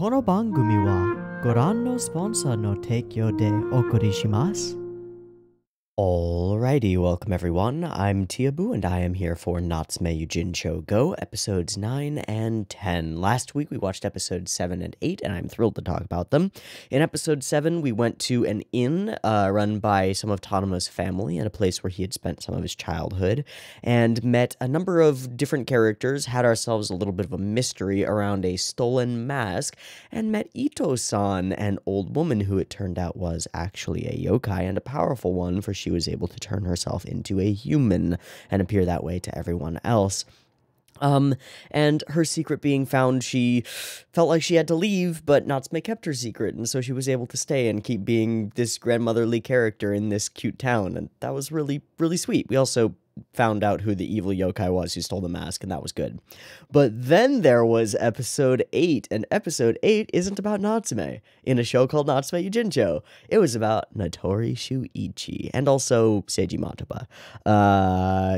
この番組はご覧のスポンサーの提供でお送りします。Alrighty, welcome everyone. I'm Teeaboo and I am here for Natsume Yuujinchou Go, episodes 9 and 10. Last week we watched episodes 7 and 8 and I'm thrilled to talk about them. In episode 7 we went to an inn run by some of Tanamo's family in a place where he had spent some of his childhood and met a number of different characters, had ourselves a little bit of a mystery around a stolen mask, and met Ito-san, an old woman who it turned out was actually a yokai and a powerful one, for she was able to turn herself into a human and appear that way to everyone else. And her secret being found, she felt like she had to leave, but Natsume kept her secret, and so she was able to stay and keep being this grandmotherly character in this cute town, and that was really, really sweet. We also found out who the evil yokai was who stole the mask, and that was good. But then there was episode 8, and episode 8 isn't about Natsume. In a show called Natsume Yuujinchou, it was about Natori Shuichi, and also Seiji Matoba.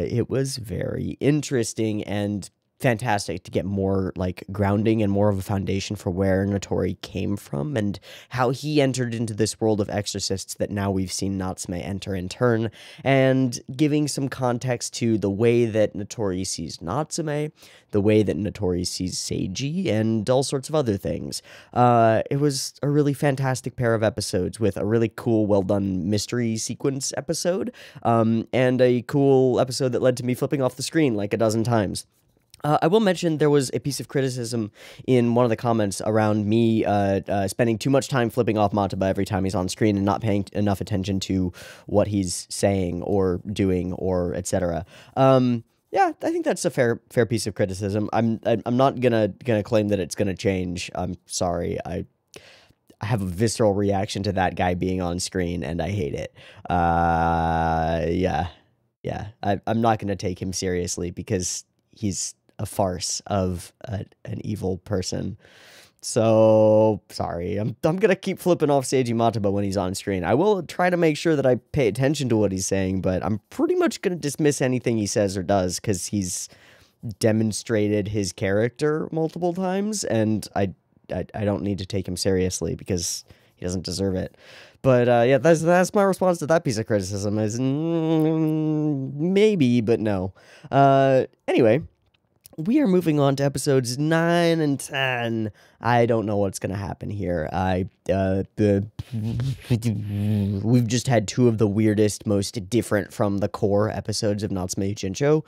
It was very interesting and fantastic to get more like grounding and more of a foundation for where Natori came from and how he entered into this world of exorcists that now we've seen Natsume enter in turn, and giving some context to the way that Natori sees Natsume, the way that Natori sees Seiji, and all sorts of other things. It was a really fantastic pair of episodes with a really cool, well-done mystery sequence episode, and a cool episode that led to me flipping off the screen like a dozen times. I will mention there was a piece of criticism in one of the comments around me spending too much time flipping off Matoba every time he's on screen and not paying enough attention to what he's saying or doing or etc. Yeah, I think that's a fair piece of criticism. I'm not gonna claim that it's gonna change. I'm sorry. I have a visceral reaction to that guy being on screen, and I hate it. Yeah. I'm not gonna take him seriously because he's a farce of an evil person. So sorry, I'm gonna keep flipping off Seiji Matoba when he's on screen. I will try to make sure that I pay attention to what he's saying, but I'm pretty much gonna dismiss anything he says or does because he's demonstrated his character multiple times, and I don't need to take him seriously because he doesn't deserve it. But yeah, that's my response to that piece of criticism is maybe, but no. Anyway, we are moving on to episodes 9 and 10. I don't know what's going to happen here. We've just had two of the weirdest, most different from the core episodes of Natsume Yuujinchou,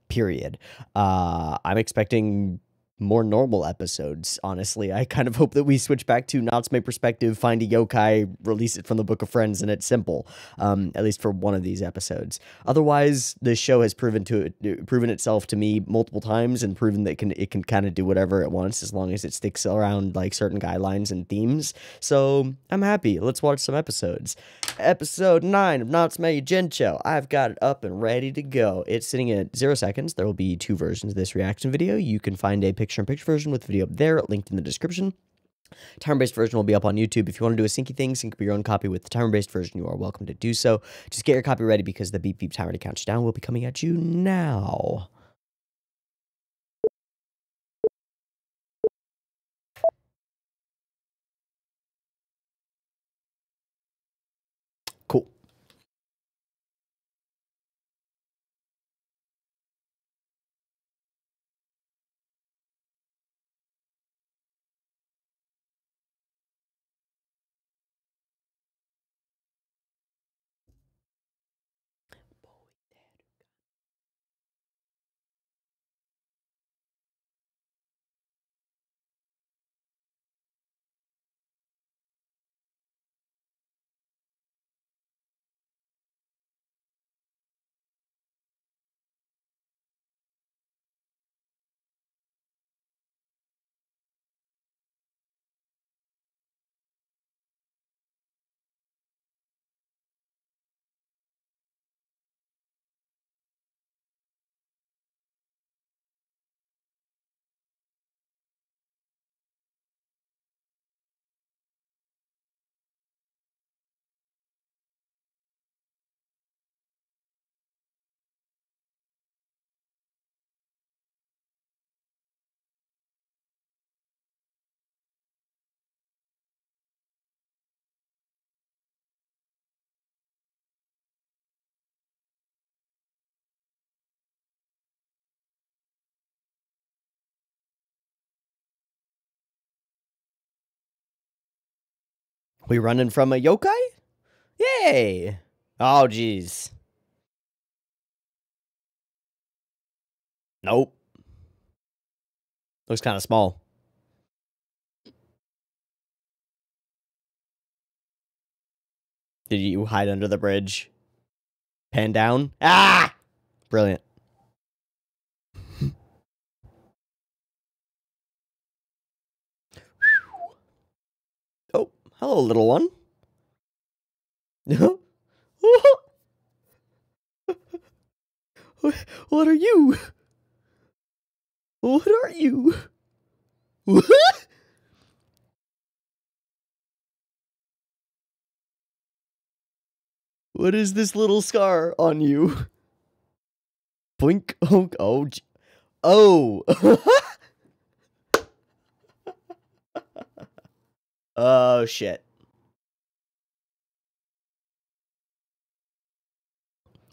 period. I'm expecting more normal episodes, honestly. I kind of hope that we switch back to Natsume perspective, find a yokai, release it from the Book of Friends, and it's simple, at least for one of these episodes. Otherwise, the show has proven itself to me multiple times and proven that it can kind of do whatever it wants as long as it sticks around like certain guidelines and themes. So I'm happy. Let's watch some episodes. Episode 9 of Natsume Yuujinchou. I've got it up and ready to go. It's sitting at 0 seconds. There will be 2 versions of this reaction video. You can find a picture-in-picture version with the video up there, linked in the description. Timer-based version will be up on YouTube. If you want to do a syncy thing, sync up your own copy with the timer-based version, you are welcome to do so. Just get your copy ready because the beep beep timer to count you down will be coming at you now. Cool. We running from a yokai? Yay! Oh, jeez. Nope. Looks kind of small. Did you hide under the bridge? Pan down? Ah! Brilliant. Oh, hello, little one. What are you? What are you? What is this little scar on you? Blink. Oh, oh, oh. Oh, shit.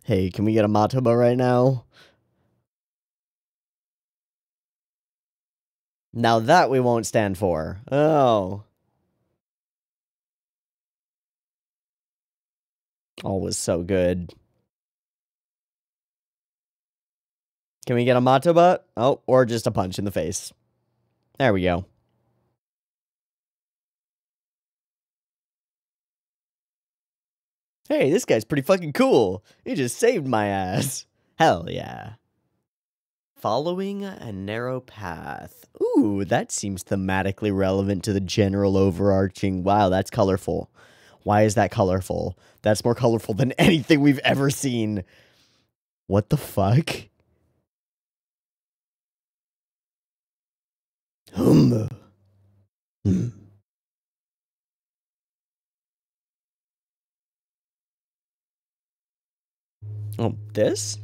Hey, can we get a Matoba right now? Now that we won't stand for. Oh. Always so good. Can we get a Matoba? Oh, or just a punch in the face. There we go. Hey, this guy's pretty fucking cool. He just saved my ass. Hell yeah. Following a narrow path. Ooh, that seems thematically relevant to the general overarching. Wow, that's colorful. Why is that colorful? That's more colorful than anything we've ever seen. What the fuck? Hmm. Oh, this?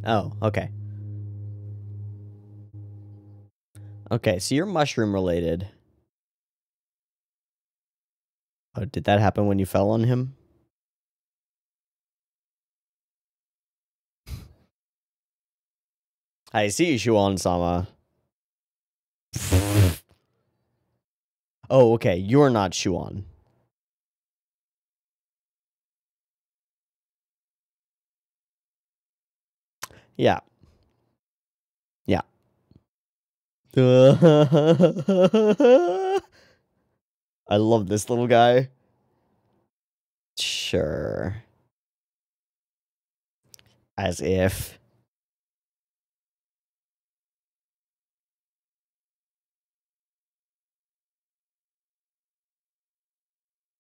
Oh, okay. Okay, so you're mushroom related. Oh, did that happen when you fell on him? I see, Shuon-sama. Oh, okay, you're not Shuon. Yeah. Yeah. I love this little guy. Sure. As if.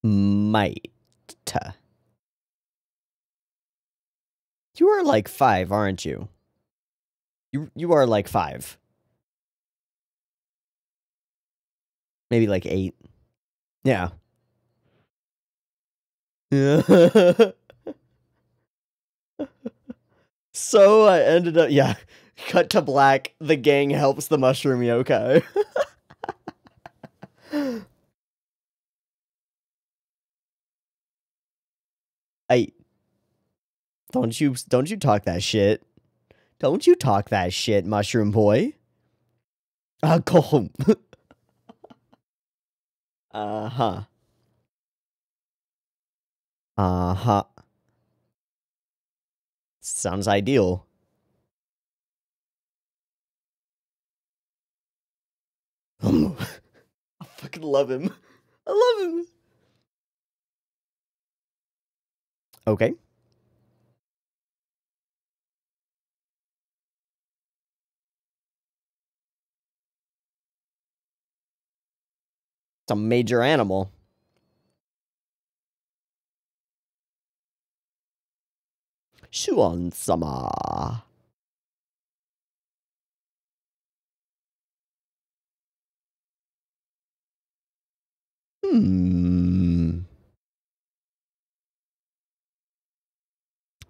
Might. You are like 5, aren't you? You are like 5. Maybe like 8. Yeah. So I ended up, yeah. Cut to black. The gang helps the mushroom yokai. I don't you talk that shit. Don't you talk that shit, mushroom boy. Go home. Uh-huh. Uh-huh. Sounds ideal. I fucking love him. I love him. Okay. It's a major animal. Shuon-sama.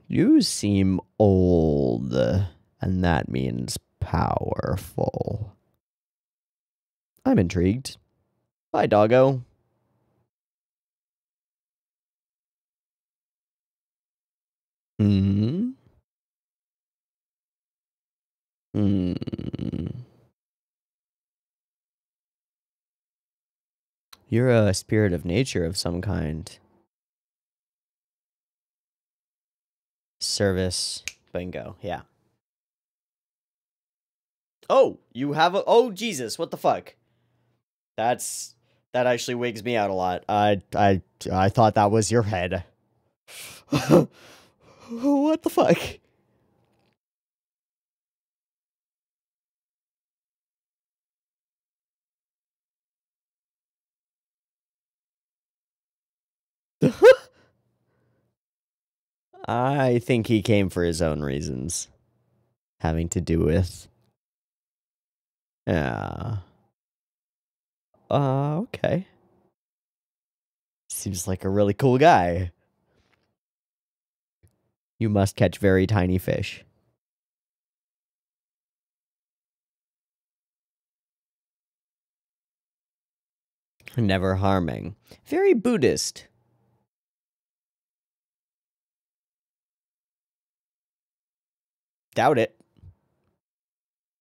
You seem old, and that means powerful. I'm intrigued. Bye, doggo. Hmm. Hmm. You're a spirit of nature of some kind. Service. Bingo. Yeah. Oh, you have a... Oh, Jesus. What the fuck? That actually wigs me out a lot. I thought that was your head. What the fuck? I think he came for his own reasons. Having to do with... Yeah. Okay. Seems like a really cool guy. You must catch very tiny fish. Never harming. Very Buddhist. Doubt it.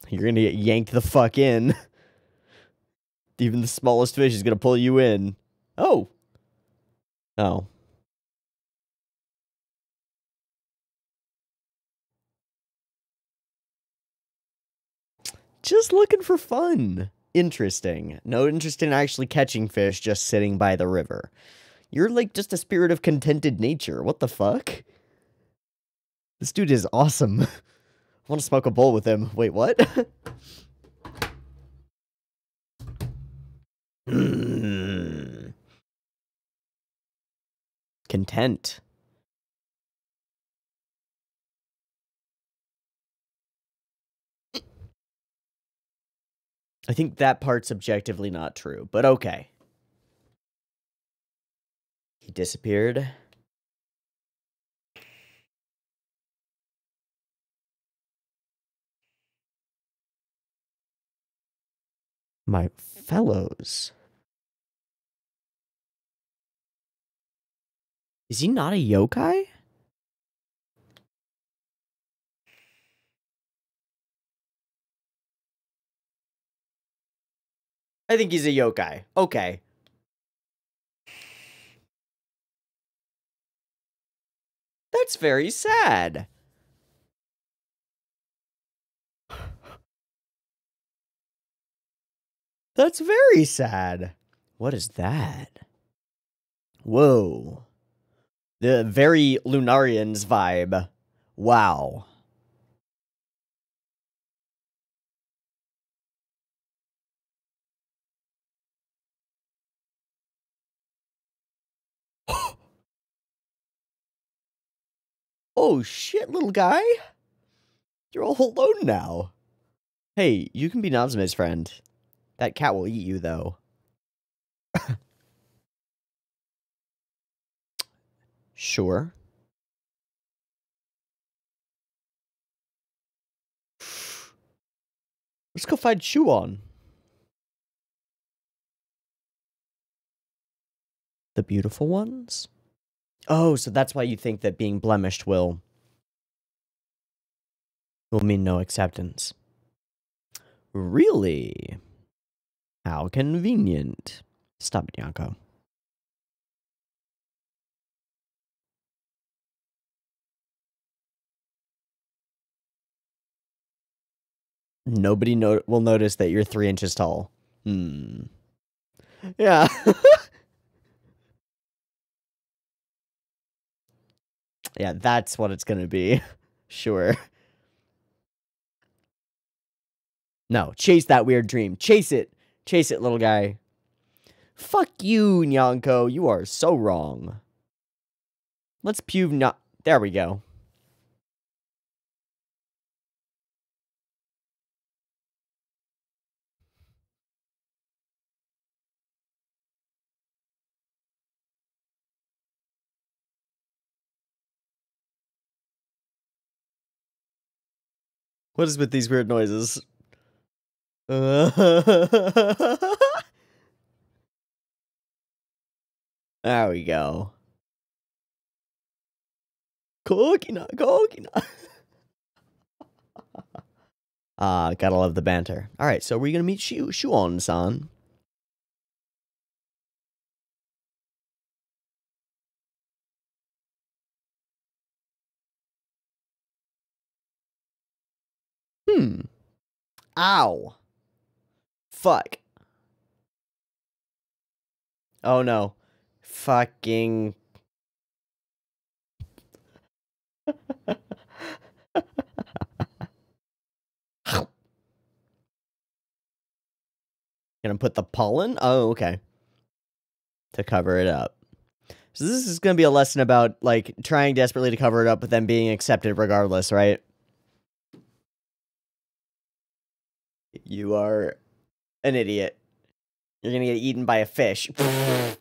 You're gonna get yanked the fuck in. Even the smallest fish is gonna pull you in. Oh. Oh. Just looking for fun. Interesting. No interest in actually catching fish, just sitting by the river. You're like just a spirit of contented nature. What the fuck? This dude is awesome. I want to smoke a bowl with him. Wait, what? Content. I think that part's objectively not true, but okay. He disappeared. My fellows. Is he not a yokai? I think he's a yokai. Okay. That's very sad. That's very sad. What is that? Whoa. The very Lunarians vibe. Wow. Oh shit, little guy. You're all alone now. Hey, you can be Natsume's friend. That cat will eat you, though. Sure. Let's go find Shuon. The beautiful ones? Oh, so that's why you think that being blemished will mean no acceptance. Really? How convenient. Stop it, Yanko. Nobody will notice that you're 3 inches tall. Yeah. Yeah, that's what it's gonna be. Sure. No, chase that weird dream. Chase it. Chase it, little guy. Fuck you, Nyanko. You are so wrong. Let's pew not. There we go. What is with these weird noises? There we go. Kokina, kokina. Gotta love the banter. Alright, so we're gonna meet Shuon-san. Ow. Fuck. Oh no. Fucking. Gonna put the pollen? Oh, okay. To cover it up. So this is gonna be a lesson about, like, trying desperately to cover it up, but then being accepted regardless, right? You are an idiot. You're gonna get eaten by a fish. I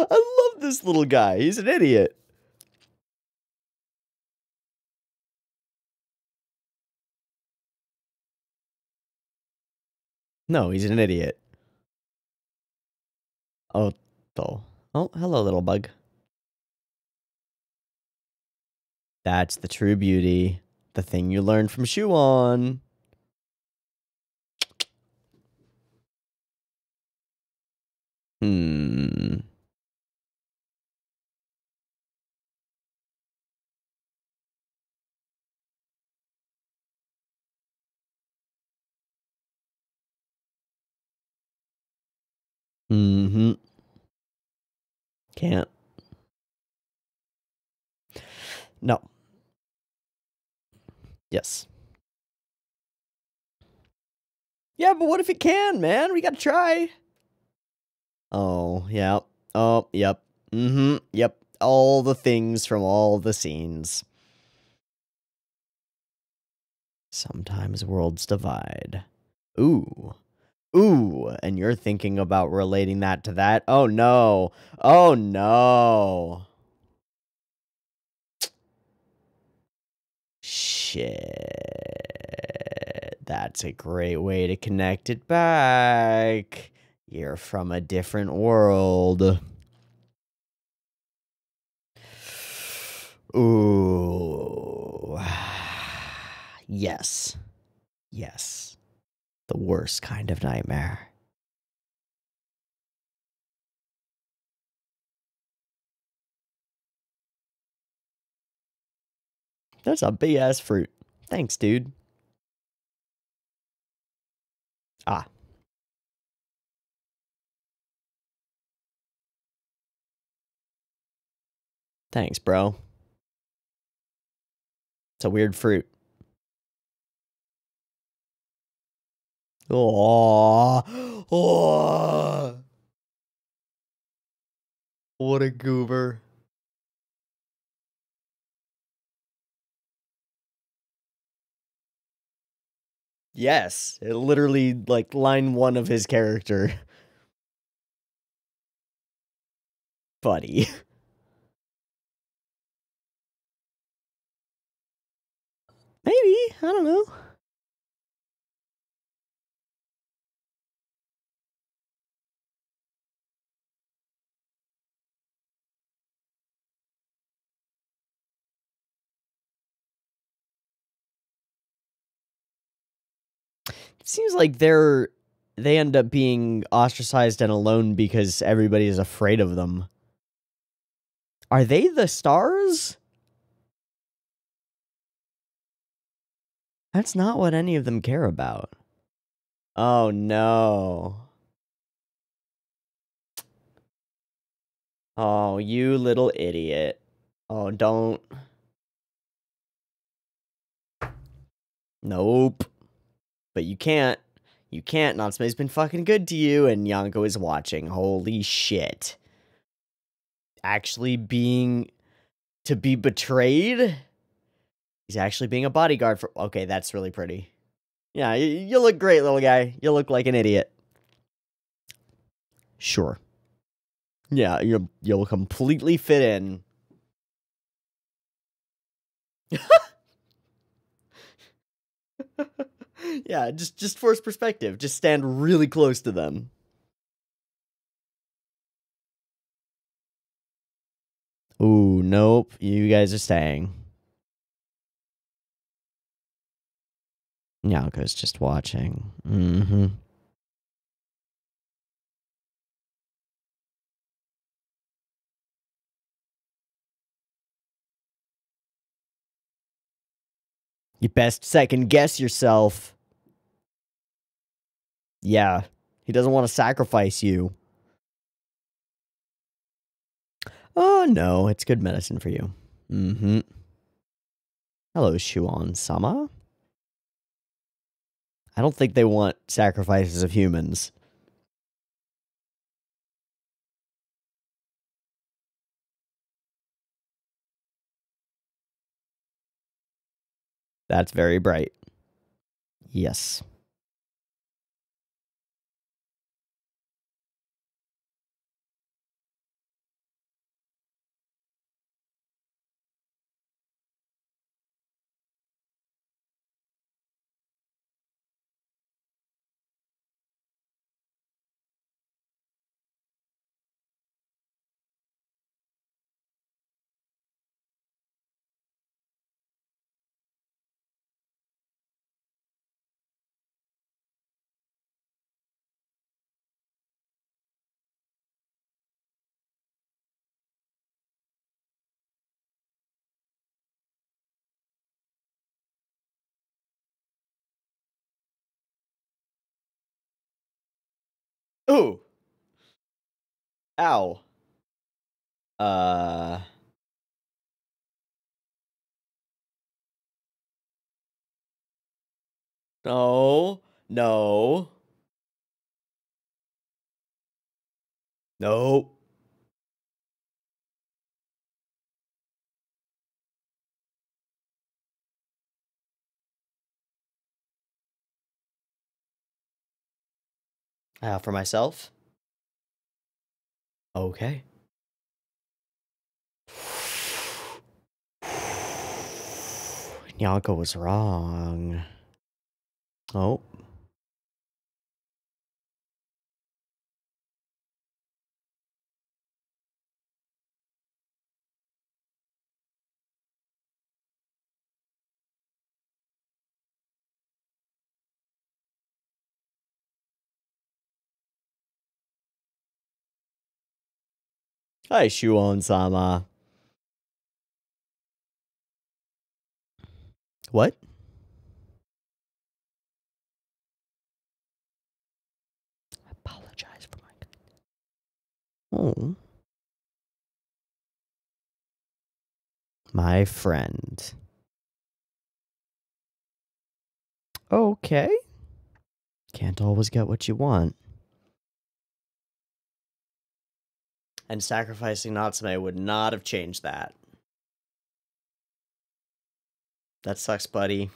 love this little guy. He's an idiot. No, he's an idiot. Oh, oh, hello, little bug. That's the true beauty. The thing you learned from Shuon. Hmm. Mm-hmm. Can't. No. Yes. Yeah, but what if it can, man? We gotta try. Oh, yeah. Oh, yep. Mm-hmm. Yep. All the things from all the scenes. Sometimes worlds divide. Ooh. Ooh, and you're thinking about relating that to that? Oh, no. Oh, no. Shit. That's a great way to connect it back. You're from a different world. Ooh. Yes. Yes. The worst kind of nightmare. That's a big ass fruit. Thanks, dude. Ah. Thanks, bro. It's a weird fruit. Oh. Oh. What a goober. Yes, it literally, like, line one of his character. Buddy. Maybe, I don't know. It seems like they end up being ostracized and alone because everybody is afraid of them. Are they the stars? That's not what any of them care about. Oh, no. Oh, you little idiot. Oh, don't. Nope. But you can't. You can't. Natsume's been fucking good to you, and Yanko is watching. Holy shit. Actually being... to be betrayed? He's actually being a bodyguard for... Okay, that's really pretty. Yeah, you look great, little guy. You look like an idiot. Sure. Yeah, you'll completely fit in. Yeah, just force perspective. Just stand really close to them. Ooh, nope. You guys are staying. Nyanko's just watching. Mm-hmm. You best second guess yourself. Yeah, he doesn't want to sacrifice you. Oh, no, it's good medicine for you. Mm-hmm. Hello, Shuon-sama. I don't think they want sacrifices of humans. That's very bright. Yes. Ooh. Ow. No. No. No. For myself? Okay. Nyanko was wrong. Oh. Hi, Shuon-sama. What? Apologize for my... Oh. My friend. Okay. Can't always get what you want. And sacrificing Natsume would not have changed that. That sucks, buddy.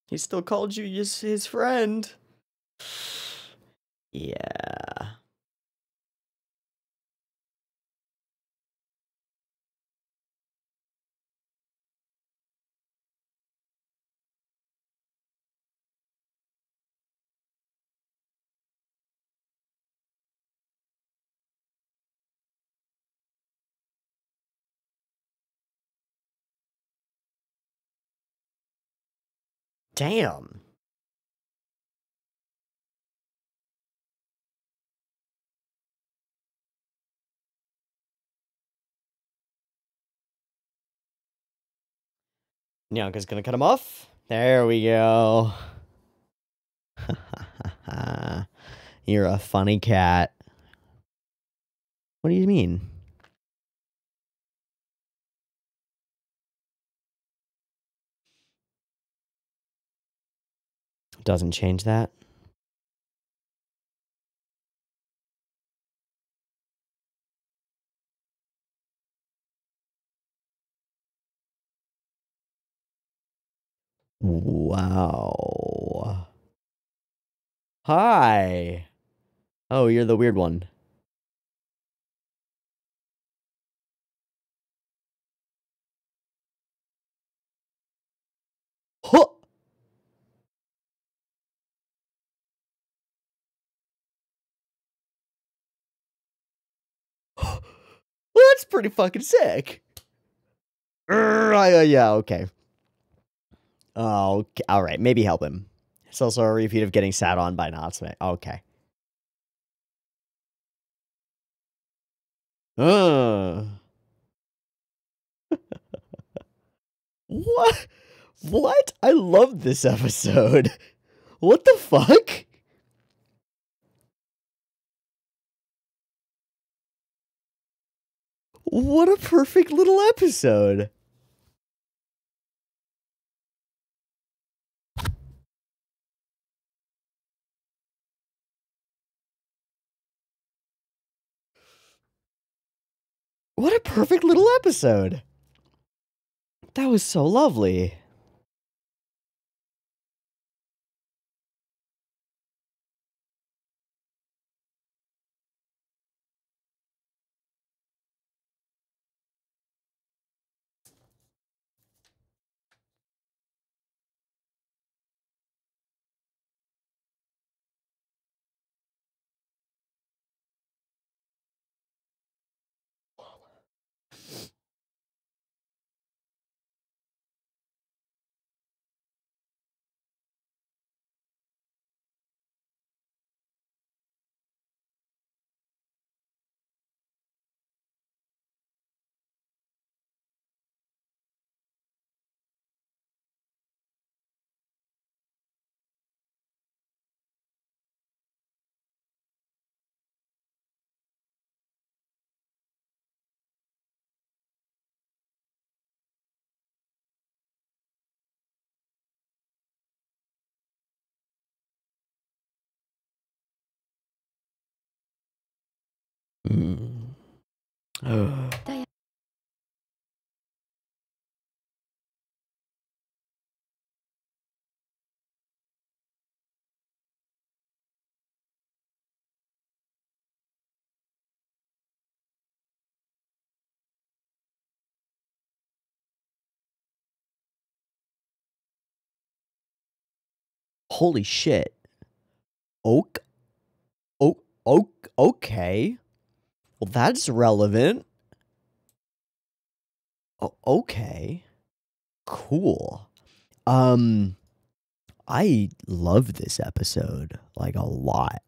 He still called you his friend. Yeah. Damn. Nyanka's gonna cut him off. There we go. You're a funny cat. What do you mean? Doesn't change that. Wow. Hi. Oh, you're the weird one. Huh. Well, that's pretty fucking sick. Yeah, okay. Oh, okay. All right. Maybe help him. It's also a repeat of getting sat on by Natsume. Okay. Uh. What? What? I love this episode. What the fuck? What a perfect little episode. What a perfect little episode. That was so lovely. Mm. Holy shit. Oak? Okay. Well, that's relevant. Oh, okay. Cool. I love this episode, like, a lot.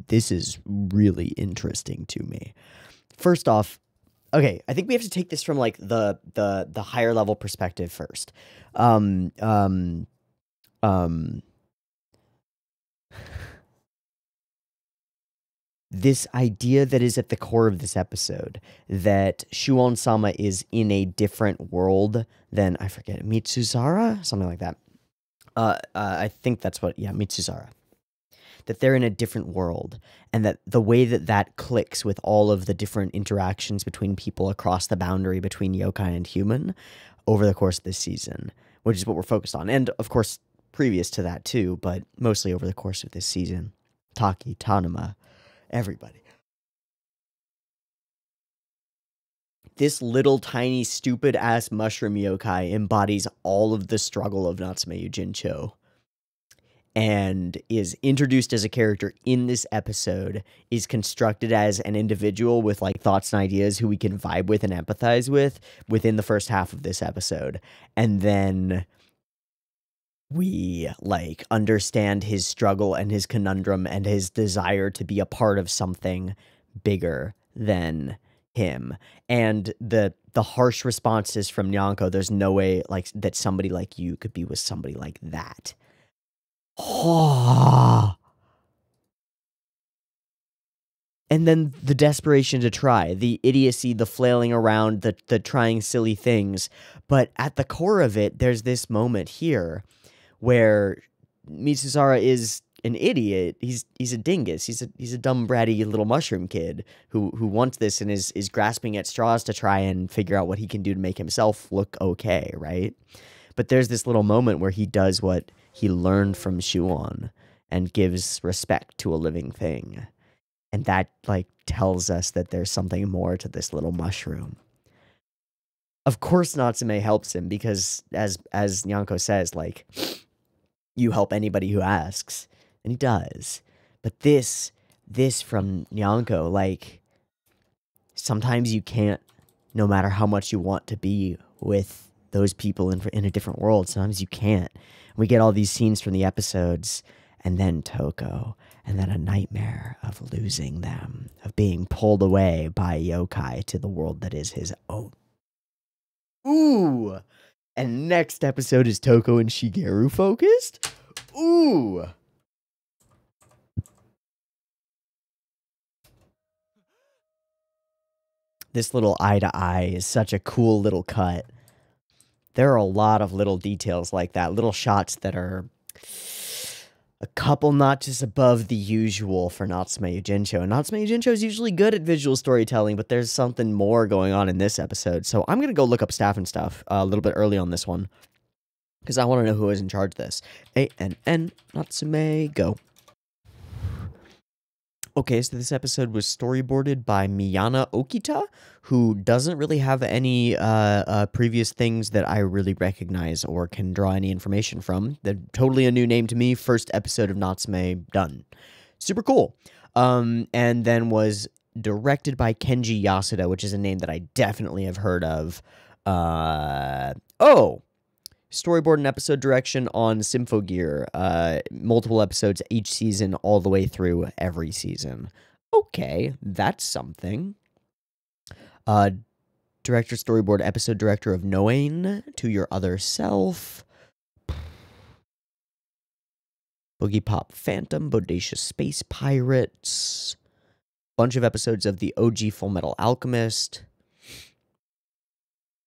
This is really interesting to me. First off, okay, I think we have to take this from, like, the higher level perspective first. This idea that is at the core of this episode, that Shuon-sama is in a different world than, I forget, Mitsuzara? Something like that. I think that's what, yeah, Mitsuzara. That they're in a different world, and that the way that that clicks with all of the different interactions between people across the boundary between yokai and human over the course of this season, which is what we're focused on. And, of course, previous to that too, but mostly over the course of this season. Taki, Tanuma, everybody. This little tiny stupid ass mushroom yokai embodies all of the struggle of Natsume Yuujinchou, and is introduced as a character in this episode, is constructed as an individual with, like, thoughts and ideas who we can vibe with and empathize with within the first half of this episode. And then we, like, understand his struggle and his conundrum and his desire to be a part of something bigger than him. And the harsh responses from Nyanko, there's no way, like, that somebody like you could be with somebody like that. Oh. And then the desperation to try, the idiocy, the flailing around, the trying silly things. But at the core of it, there's this moment here where Mitsuzara is an idiot. He's a dingus. He's a dumb, bratty little mushroom kid who wants this and is grasping at straws to try and figure out what he can do to make himself look okay, right? But there's this little moment where he does what he learned from Shuon and gives respect to a living thing. And that, like, tells us that there's something more to this little mushroom. Of course Natsume helps him because, as Nyanko says, like, you help anybody who asks. And he does. But this from Nyanko, like, sometimes you can't, no matter how much you want to be with those people in a different world. Sometimes you can't. We get all these scenes from the episodes, and then Toko, and then a nightmare of losing them, of being pulled away by yokai to the world that is his own. Ooh! And next episode is Toko and Shigeru focused? Ooh! This little eye-to-eye is such a cool little cut. There are a lot of little details like that, little shots that are a couple notches above the usual for Natsume Yuujinchou. And Natsume Yuujinchou is usually good at visual storytelling, but there's something more going on in this episode. So I'm going to go look up staff and stuff a little bit early on this one, because I want to know who is in charge of this. A-N-N, Natsume, go. Okay, so this episode was storyboarded by Miyana Okita, who doesn't really have any previous things that I really recognize or can draw any information from. They're totally a new name to me. First episode of Natsume done. Super cool. And then was directed by Kenji Yasuda, which is a name that I definitely have heard of. Storyboard and episode direction on Symphogear. Multiple episodes each season, all the way through every season. Okay, that's something. Director, storyboard, episode director of Noain, To Your Other Self. Boogie Pop Phantom, Bodacious Space Pirates. Bunch of episodes of the OG Full Metal Alchemist.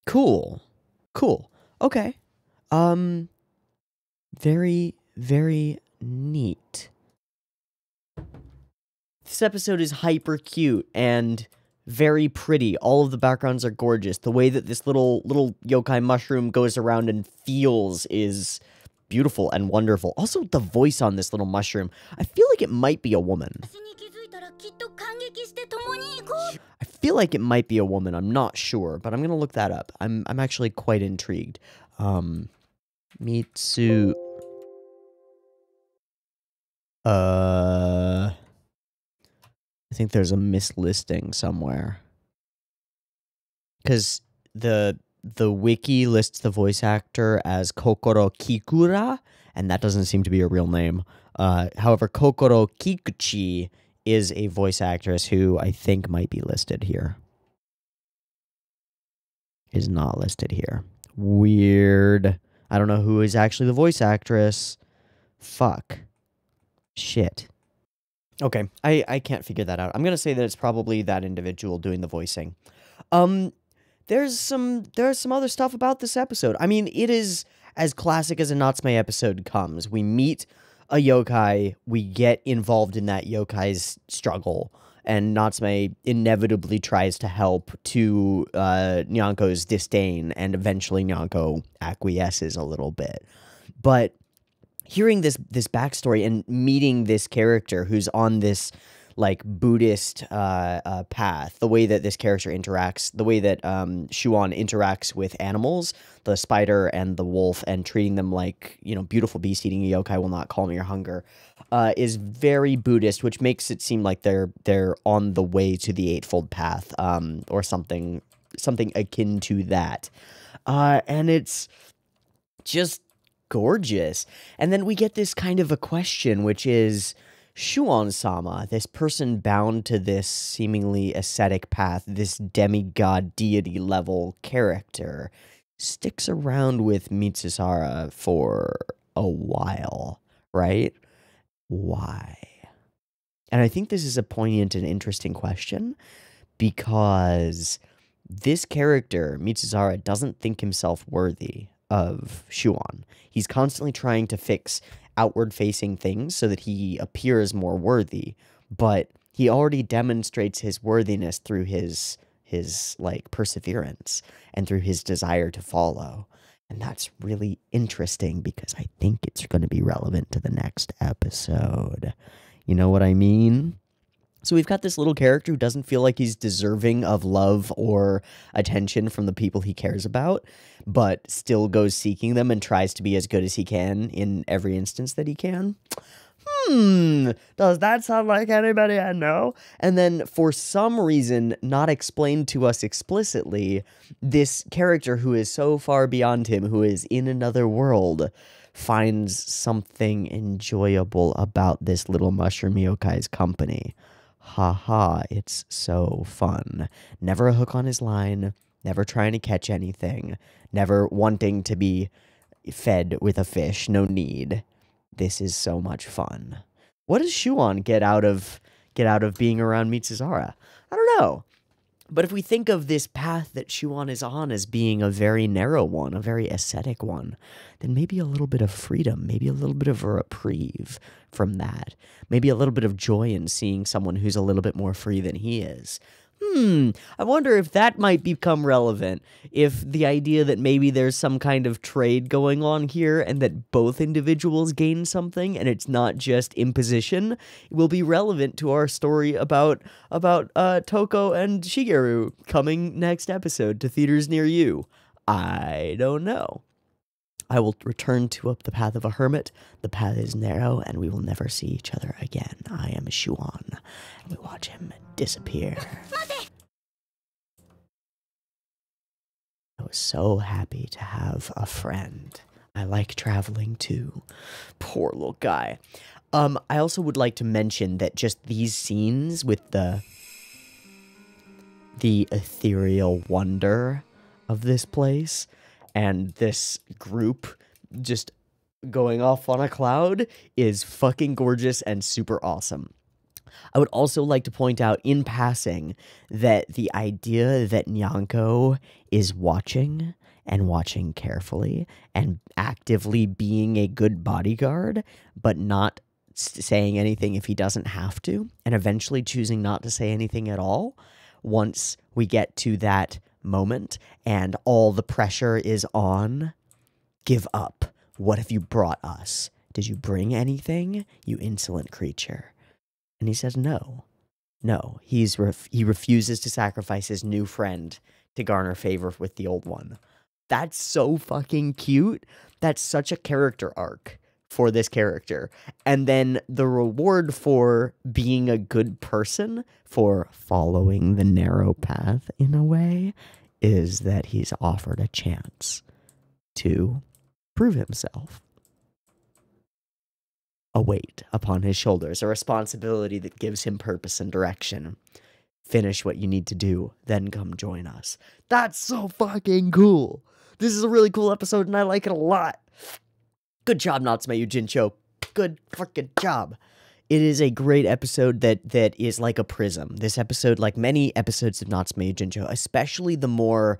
Cool. Cool. Okay. Very, very neat. This episode is hyper cute and very pretty. All of the backgrounds are gorgeous. The way that this little yokai mushroom goes around and feels is beautiful and wonderful. Also, the voice on this little mushroom, I feel like it might be a woman. I feel like it might be a woman. I'm not sure, but I'm gonna look that up. I'm actually quite intrigued. Mitsu. I think there's a mislisting somewhere. Because the wiki lists the voice actor as Kokoro Kikura, and that doesn't seem to be a real name. However, Kokoro Kikuchi is a voice actress who I think might be listed here. Is not listed here. Weird. I don't know who is actually the voice actress. Fuck. Shit. Okay, I can't figure that out. I'm gonna say that it's probably that individual doing the voicing. There's some other stuff about this episode. I mean, it is as classic as a Natsume episode comes. We meet a yokai, we get involved in that yokai's struggle, and Natsume inevitably tries to help to Nyanko's disdain, and eventually Nyanko acquiesces a little bit. But hearing this backstory and meeting this character who's on this like Buddhist path, the way that this character interacts, the way that Shuon interacts with animals, the spider and the wolf, and treating them like, you know, beautiful beast, eating a yokai will not calm your hunger, is very Buddhist, which makes it seem like they're on the way to the Eightfold Path, or something akin to that. And it's just gorgeous. And then we get this kind of a question, which is, Shuon-sama, this person bound to this seemingly ascetic path, this demigod deity level character, sticks around with Mitsusara for a while, right? Why? And I think this is a poignant and interesting question, because this character, Mitsusara, doesn't think himself worthy of Shuon. He's constantly trying to fix outward-facing things so that he appears more worthy, but he already demonstrates his worthiness through his like perseverance and through his desire to follow. And that's really interesting because I think it's going to be relevant to the next episode. You know what I mean? So we've got this little character who doesn't feel like he's deserving of love or attention from the people he cares about, but still goes seeking them and tries to be as good as he can in every instance that he can. does that sound like anybody I know? And then for some reason, not explained to us explicitly, this character who is so far beyond him, who is in another world, finds something enjoyable about this little mushroom yokai's company. Haha, it's so fun. Never a hook on his line, never trying to catch anything, never wanting to be fed with a fish, no need. This is so much fun. What does Shuon get out of being around Mitsuzara? I don't know. But if we think of this path that Shuon is on as being a very narrow one, a very ascetic one, then maybe a little bit of freedom, maybe a little bit of a reprieve from that. Maybe a little bit of joy in seeing someone who's a little bit more free than he is. I wonder if that might become relevant, if the idea that maybe there's some kind of trade going on here and that both individuals gain something and it's not just imposition, will be relevant to our story about Toko and Shigeru coming next episode to theaters near you. I don't know. I will return to up the path of a hermit. The path is narrow, and we will never see each other again. I am Shuon, and we watch him disappear. I was so happy to have a friend. I like traveling too. Poor little guy. I also would like to mention that just these scenes with the ethereal wonder of this place and this group just going off on a cloud is fucking gorgeous and super awesome. I would also like to point out in passing that the idea that Nyanko is watching and watching carefully and actively being a good bodyguard, but not saying anything if he doesn't have to, and eventually choosing not to say anything at all once we get to that moment and all the pressure is on. Give up. What have you brought us? Did you bring anything, you insolent creature? And he says no. No, he refuses to sacrifice his new friend to garner favor with the old one. That's so fucking cute. That's such a character arc for this character. And then the reward for being a good person, for following the narrow path in a way, is that he's offered a chance to prove himself. A weight upon his shoulders, a responsibility that gives him purpose and direction. Finish what you need to do, then come join us. That's so fucking cool. This is a really cool episode, and I like it a lot. Good job, Natsume Yuujinchou. Good freaking job. It is a great episode that is like a prism. This episode, like many episodes of Natsume Yuujinchou, especially the more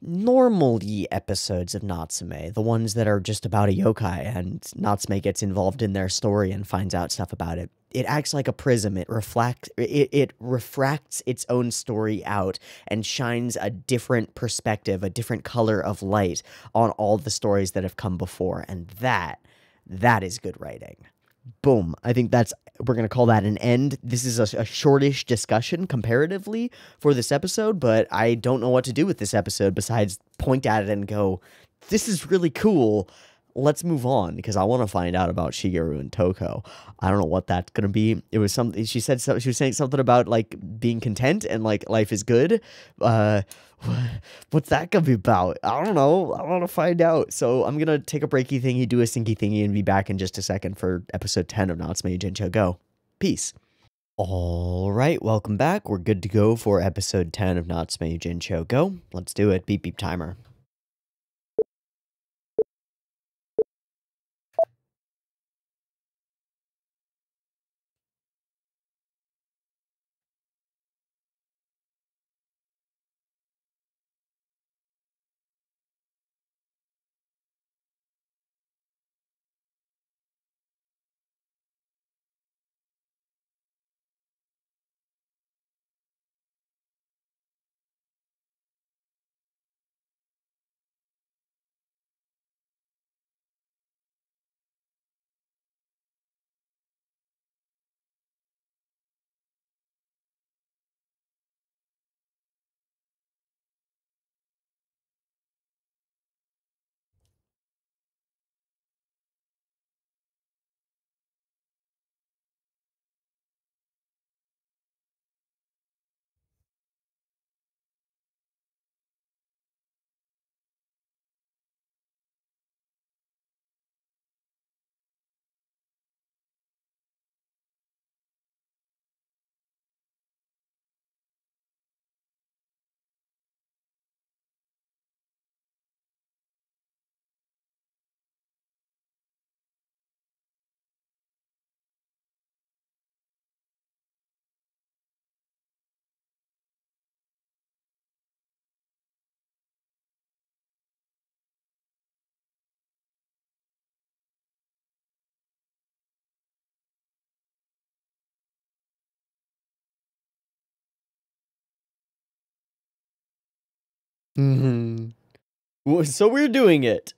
normal-y episodes of Natsume, the ones that are just about a yokai and Natsume gets involved in their story and finds out stuff about it. It acts like a prism. It refracts its own story out and shines a different perspective, a different color of light on all the stories that have come before, and that is good writing. Boom. I think we're going to call that an end. This is a shortish discussion comparatively for this episode, but I don't know what to do with this episode besides point at it and go, this is really cool. Let's move on, because I want to find out about Shigeru and Toko. I don't know what that's going to be. It was something, she was saying something about, like, being content and, like, life is good. What's that going to be about? I don't know. I want to find out. So I'm going to take a breaky thingy, do a stinky thingy, and be back in just a second for episode 10 of Natsume Yuujinchou. Go. Peace. All right, welcome back. We're good to go for episode 10 of Natsume Yuujinchou. Go. Let's do it. Beep, beep timer. So we're doing it.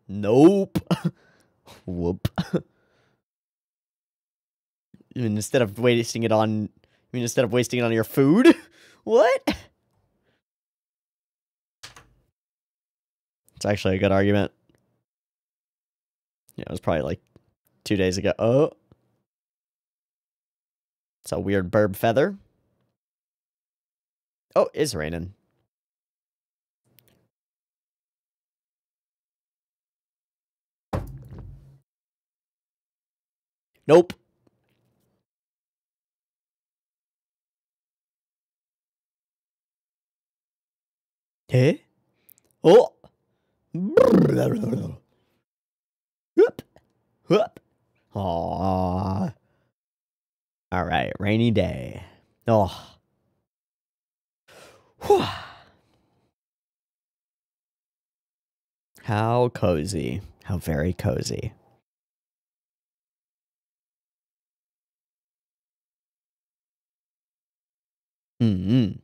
Nope. Whoop. Instead of wasting it on... instead of wasting it on your food? What? It's actually a good argument. Yeah, it was probably like 2 days ago. Oh. It's a weird burb feather. Oh, it's raining. Nope. Hey? Oh! Whoop! Whoop! Aww. Alright, rainy day. Oh. Whew. How cozy. How very cozy. Mm-mm.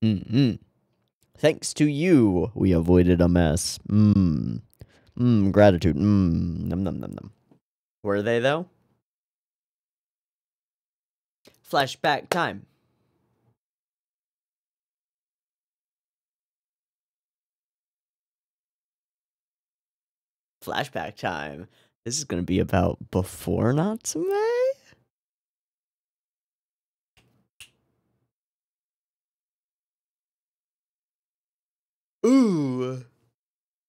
Mm-mm. Thanks to you, we avoided a mess. Gratitude. Num num num num. Were they, though? Flashback time. Flashback time. This is gonna be about before Natsume? Ooh.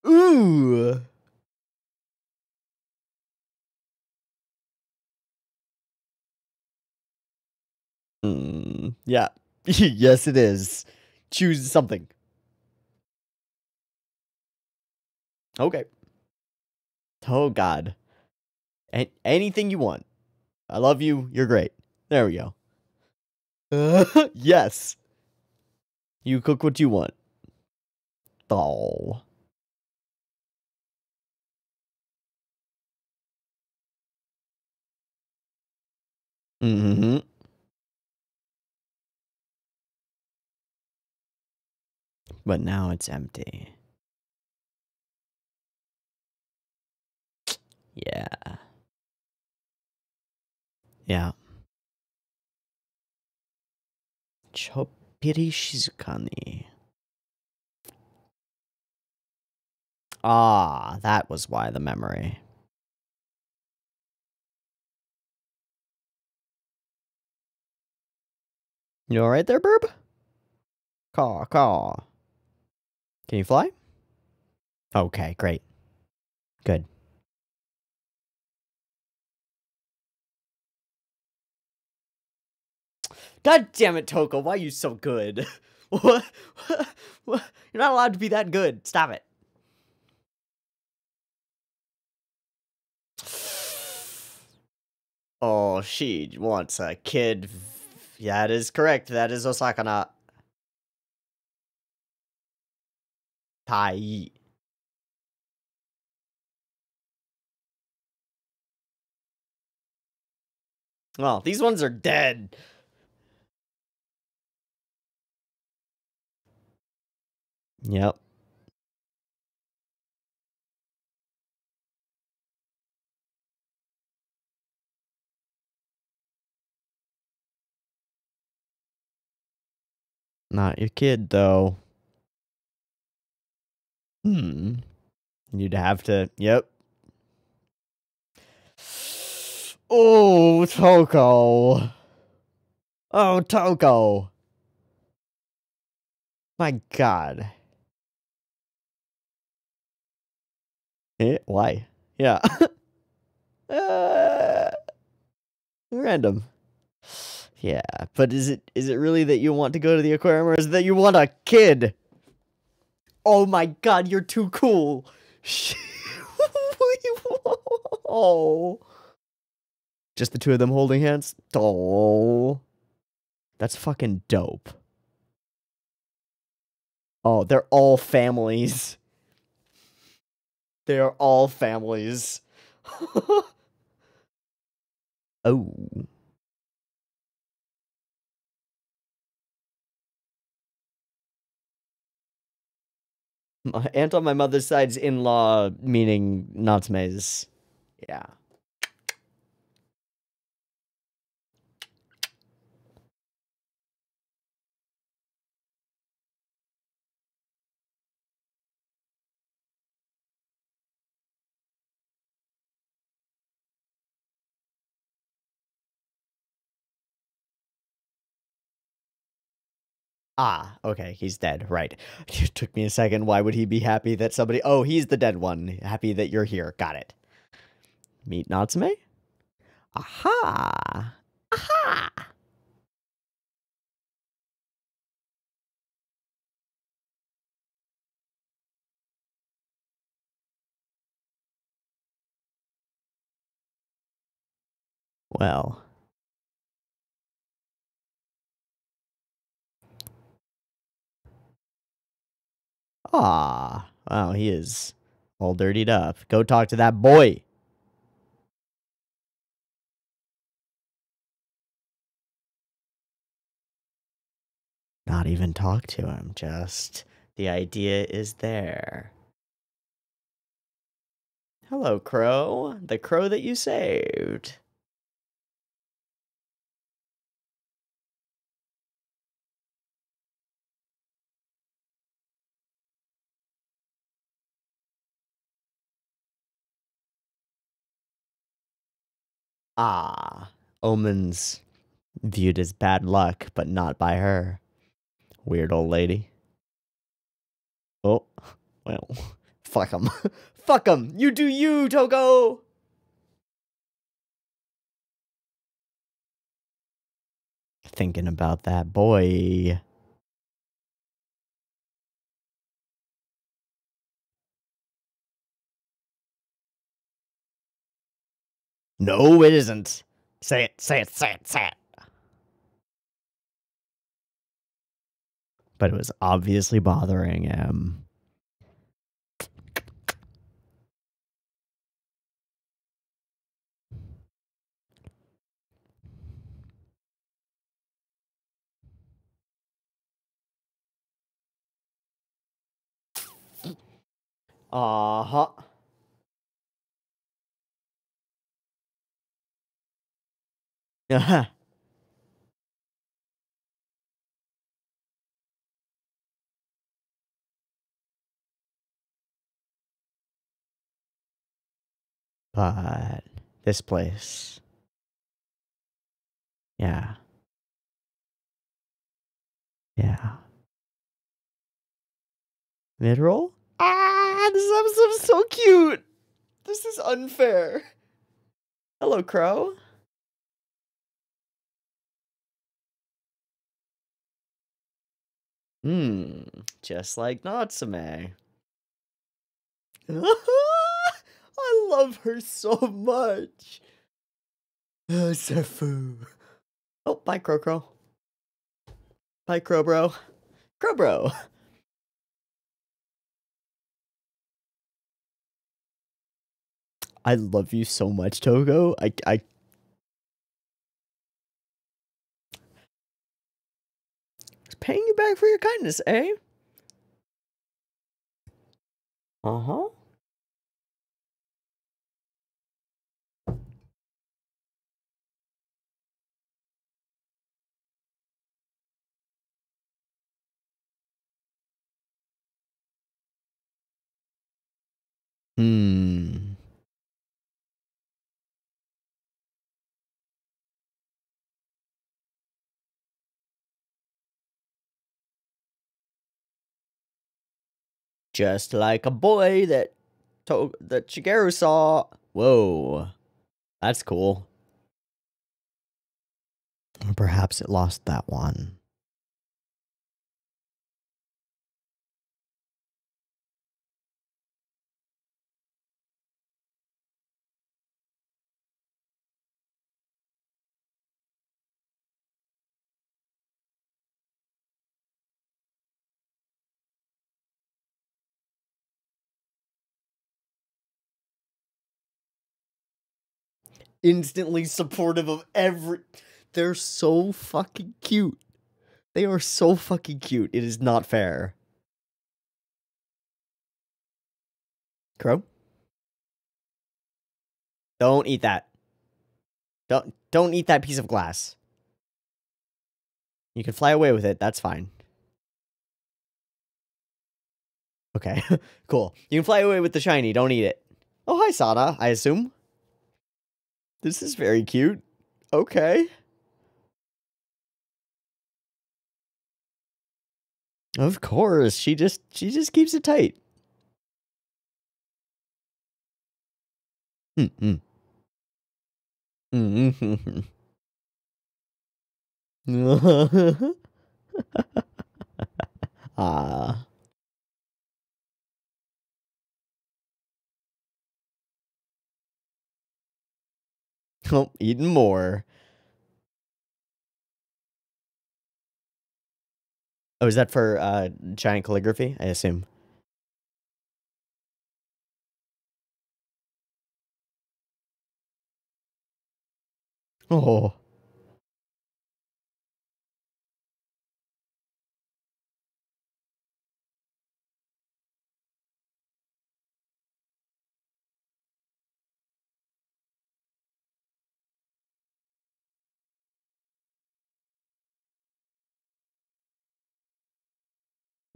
Ooh. Yeah. Yes, it is. Choose something. Okay. Oh, God. Anything you want. I love you. You're great. There we go. Yes. You cook what you want. Oh. Mm-hmm. But now it's empty. Yeah. Yeah. Chopiri Shizukani. Ah, that was why the memory. You alright there, Burb? Caw, caw. Can you fly? Okay, great. Good. God damn it, Toko, why are you so good? What? You're not allowed to be that good. Stop it. Oh, she wants a kid. Yeah, that is correct. That is Osakana. Tai. Well, these ones are dead. Yep. Not your kid, though. You'd have to. Yep. Oh, Toko. Oh, Toko. My God. Why? Yeah. uh, Random. Yeah, but is it really that you want to go to the aquarium, or is it that you want a kid? Oh my God, you're too cool. Oh. Just the two of them holding hands? Oh. That's fucking dope. Oh, they're all families. They are all families. Oh. My aunt on my mother's side's in-law, meaning Natsume's. Yeah. Ah, okay, he's dead, right. It took me a second. Why would he be happy that somebody... Oh, he's the dead one. Happy that you're here. Got it. Meet Natsume? Aha! Aha! Well. Ah. Wow, he is all dirtied up. Go talk to that boy. Not even talk to him, just the idea is there. Hello, crow. The crow that you saved. Ah. Omens viewed as bad luck, but not by her. Weird old lady. Oh, well, fuck him. Fuck him. You do you, Togo. Thinking about that boy. No, it isn't. Say it, say it, say it, say it. But it was obviously bothering him. Uh-huh. Uh-huh. But this place. Yeah. Yeah. Mid-roll? Ah, this episode is so cute. This is unfair. Hello, Crow. Just like Natsume. I love her so much. Sefu. Oh, bye, Crow Crow. Bye, Crow Bro. Crow Bro. I love you so much, Togo. I was paying you back for your kindness, eh? Uh-huh. Hmm. Just like a boy that Shigeru saw. Whoa. That's cool. Or perhaps it lost that one. Instantly supportive of every... They're so fucking cute. They are so fucking cute. It is not fair. Crow? Don't eat that. Don't eat that piece of glass. You can fly away with it, that's fine. Okay, cool. You can fly away with the shiny, don't eat it. Oh, hi, Sana, I assume. This is very cute. Okay. Of course, she just keeps it tight. Mm-hmm. Mm-hmm. Ah. Oh, eating more. Oh, is that for giant calligraphy? I assume. Oh.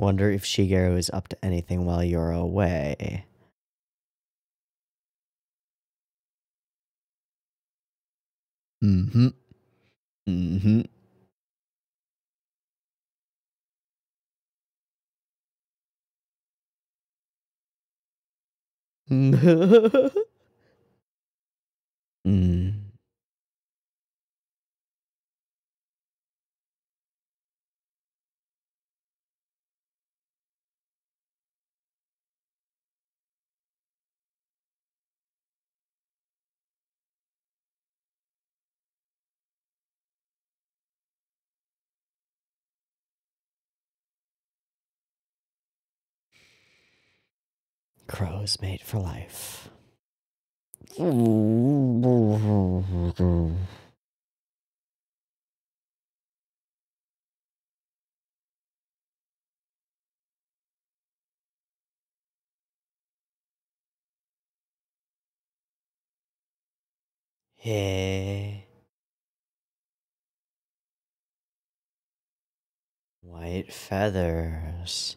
Wonder if Shigeru is up to anything while you're away. Mm-hmm. Mm-hmm. Mm. Crows made for life. Hey. White feathers.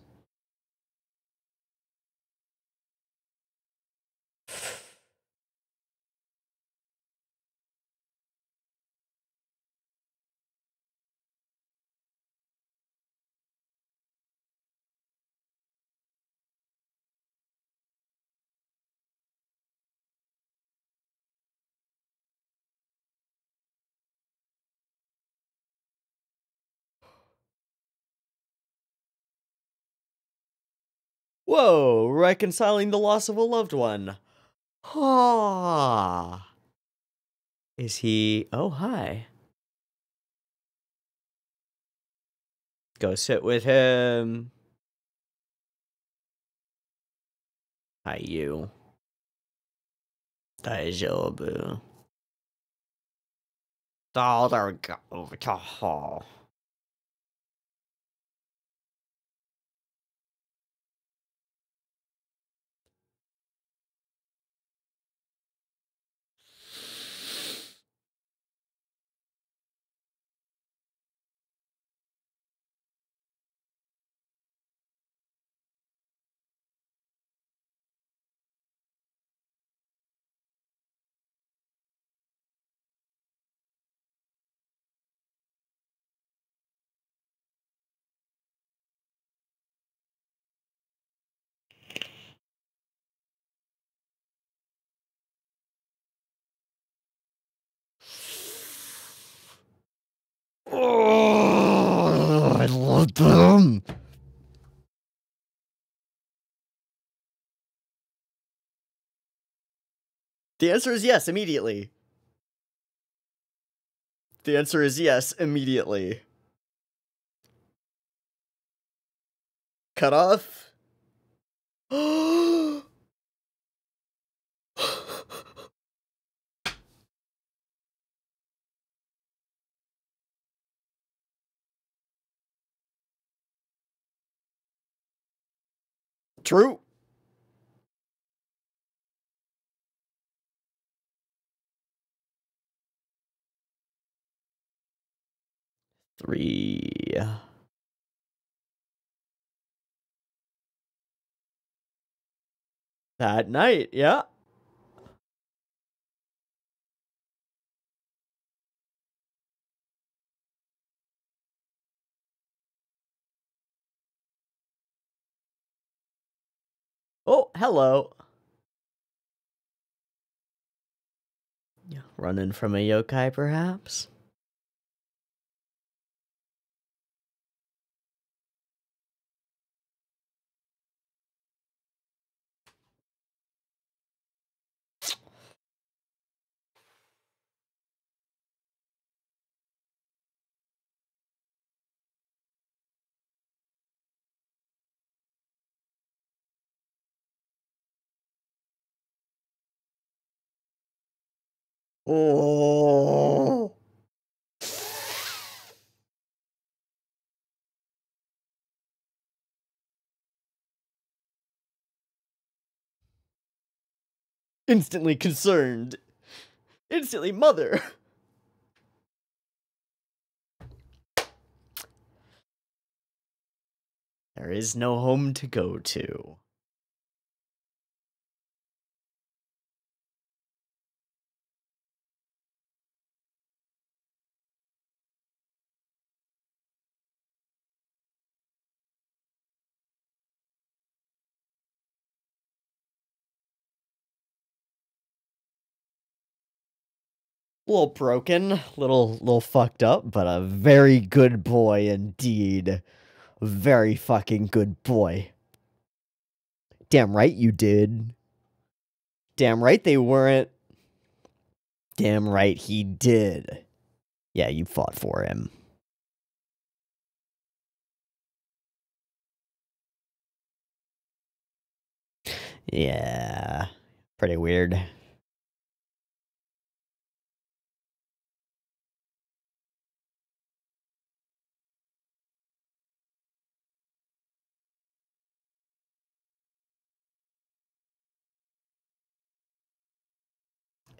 Whoa, reconciling the loss of a loved one. Ah. Is he... Oh, hi. Go sit with him. Hi, you. Teeaboo. Oh, there we go. Oh. Oh, I love them. The answer is yes, immediately. The answer is yes, immediately. Cut off? True. 3. That night, yeah. Oh, hello. Running from a yokai, perhaps? Oh. Instantly concerned. Instantly mother. There is no home to go to. A little broken, little fucked up, but a very good boy indeed. Very fucking good boy. Damn right you did. Damn right they weren't. Damn right he did. Yeah, you fought for him. Yeah. Pretty weird.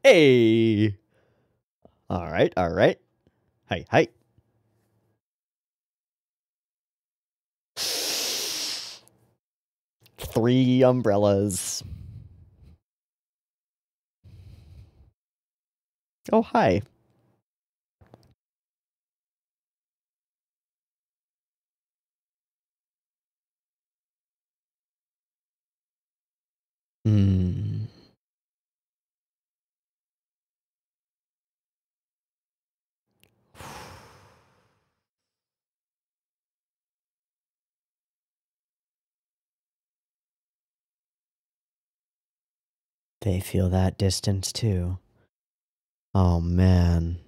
Hey. Alright, alright. Hey, hey. Three umbrellas. Oh, hi. Hmm. They feel that distance too. Oh, man.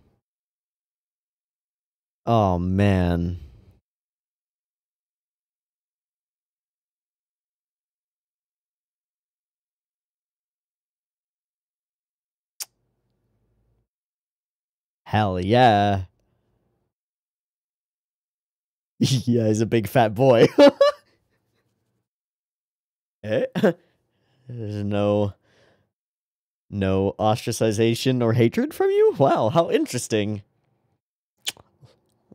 Oh, man. Hell yeah. Yeah, he's a big fat boy. Eh? There's no ostracization or hatred from you? Wow, how interesting.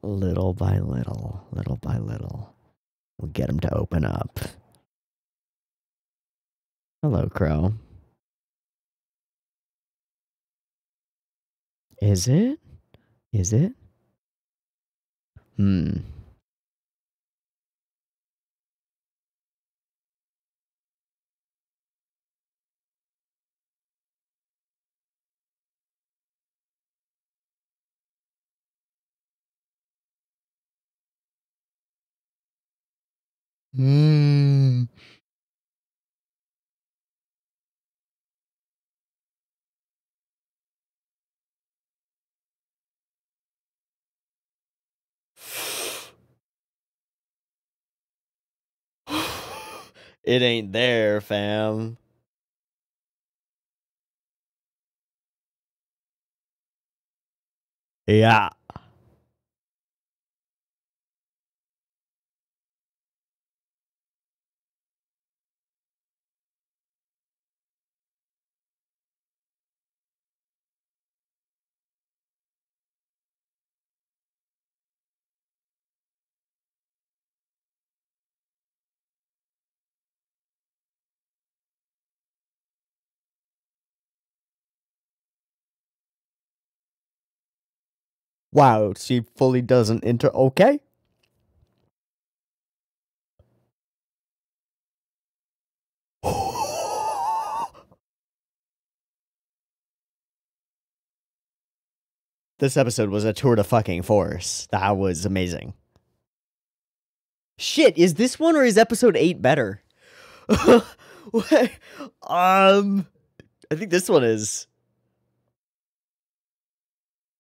Little by little, we'll get him to open up. Hello, Crow. Is it? Is it? Hmm. Hmm. It ain't there, fam. Yeah. Wow, she fully doesn't okay. This episode was a tour de fucking force. That was amazing. Shit, is this one or is episode 8 better? I think this one is.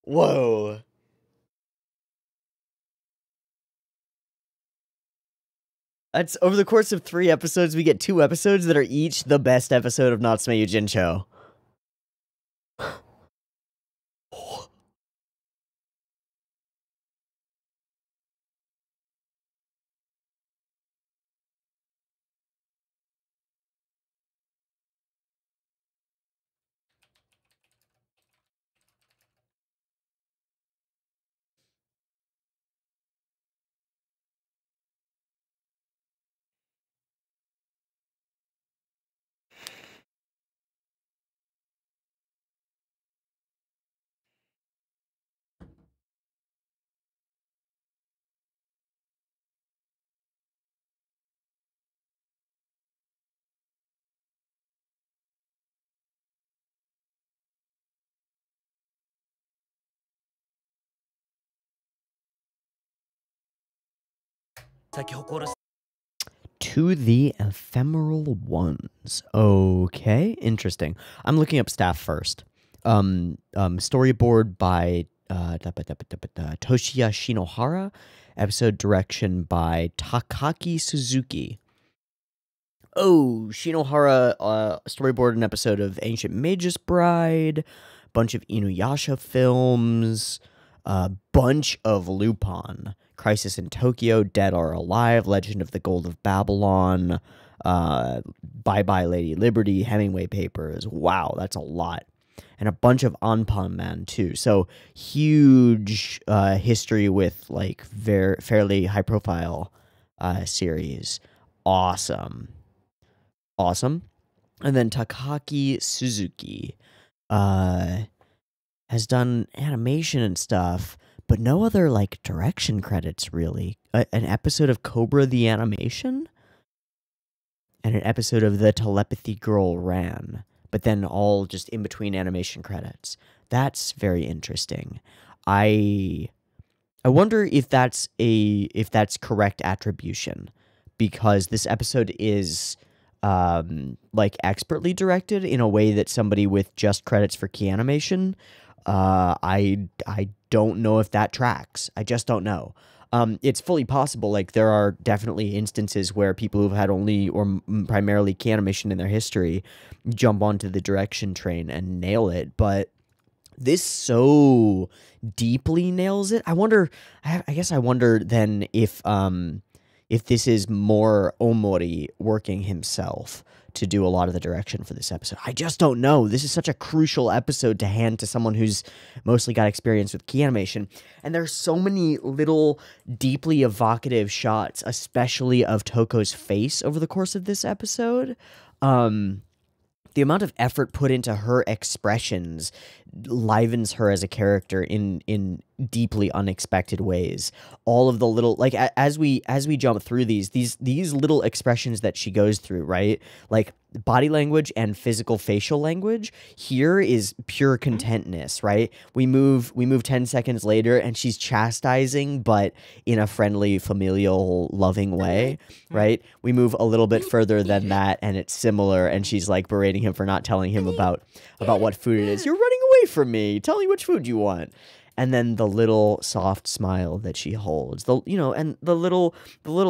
Whoa. That's over the course of 3 episodes, we get 2 episodes that are each the best episode of Natsume Yuujinchou. To the ephemeral ones. Okay, interesting. I'm looking up staff first. Storyboard by Toshiya Shinohara. Episode direction by Takaki Suzuki. Oh, Shinohara storyboard an episode of Ancient Magus Bride, bunch of Inuyasha films, a bunch of Lupin, Crisis in Tokyo, Dead or Alive, Legend of the Gold of Babylon, Bye Bye Lady Liberty, Hemingway Papers. Wow, that's a lot. And a bunch of Anpan Man too. So huge history with like fairly high profile series. Awesome. And then Takaki Suzuki has done animation and stuff, but no other like direction credits really. An episode of Cobra the Animation and an episode of The Telepathy Girl Ran, but then all just in between animation credits. That's very interesting. I wonder if that's correct attribution, because this episode is like expertly directed in a way that somebody with just credits for key animation, I don't know if that tracks. I just don't know. It's fully possible. Like there are definitely instances where people who've had only or primarily key animation in their history jump onto the direction train and nail it, but this so deeply nails it. I wonder. I guess I wonder then if this is more Omori working himself to do a lot of the direction for this episode. I just don't know. This is such a crucial episode to hand to someone who's mostly got experience with key animation. And there's so many little deeply evocative shots, especially of Toko's face over the course of this episode. The amount of effort put into her expressions livens her as a character in deeply unexpected ways. All of the little, like, as we jump through these little expressions that she goes through, right? Like body language and physical facial language here is pure contentness, right? We move 10 seconds later and she's chastising, but in a friendly, familial, loving way, right? We move a little bit further than that and it's similar, and she's like berating him for not telling him about what food it is. You're running away from me. Tell me which food you want. And then the little soft smile that she holds, and the little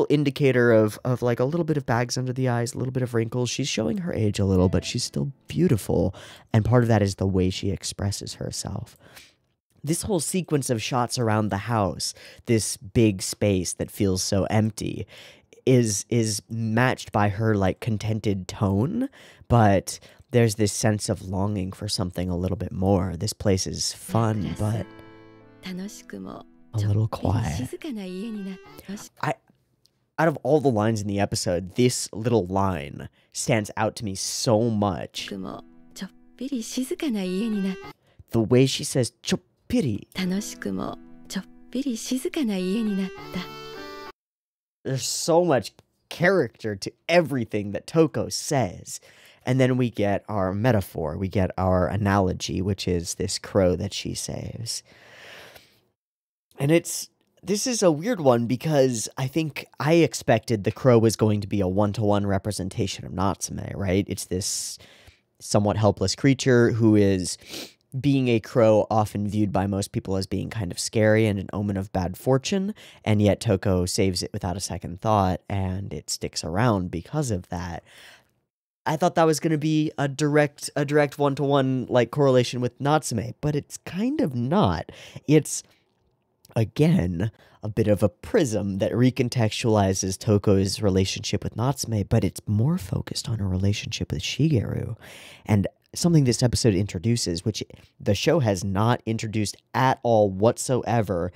indicator of like a little bit of bags under the eyes, a little bit of wrinkles. She's showing her age a little, but she's still beautiful. And part of that is the way she expresses herself. This whole sequence of shots around the house, this big space that feels so empty, is matched by her like contented tone, but there's this sense of longing for something a little bit more. This place is fun, but a little quiet. Out of all the lines in the episode, this little line stands out to me so much. The way she says "choppiri," ぴり静かな家になった。There's so much character to everything that Toko says. And then we get our metaphor, we get our analogy, which is this crow that she saves. And this is a weird one because I think I expected the crow was going to be a one-to-one representation of Natsume, right? It's this somewhat helpless creature who is, being a crow, often viewed by most people as being kind of scary and an omen of bad fortune, and yet Toko saves it without a second thought, and it sticks around because of that. I thought that was going to be a direct one-to-one like correlation with Natsume, but it's kind of not. It's, again, a bit of a prism that recontextualizes Toko's relationship with Natsume, but it's more focused on her relationship with Shigeru. And something this episode introduces, which the show has not introduced at all whatsoever,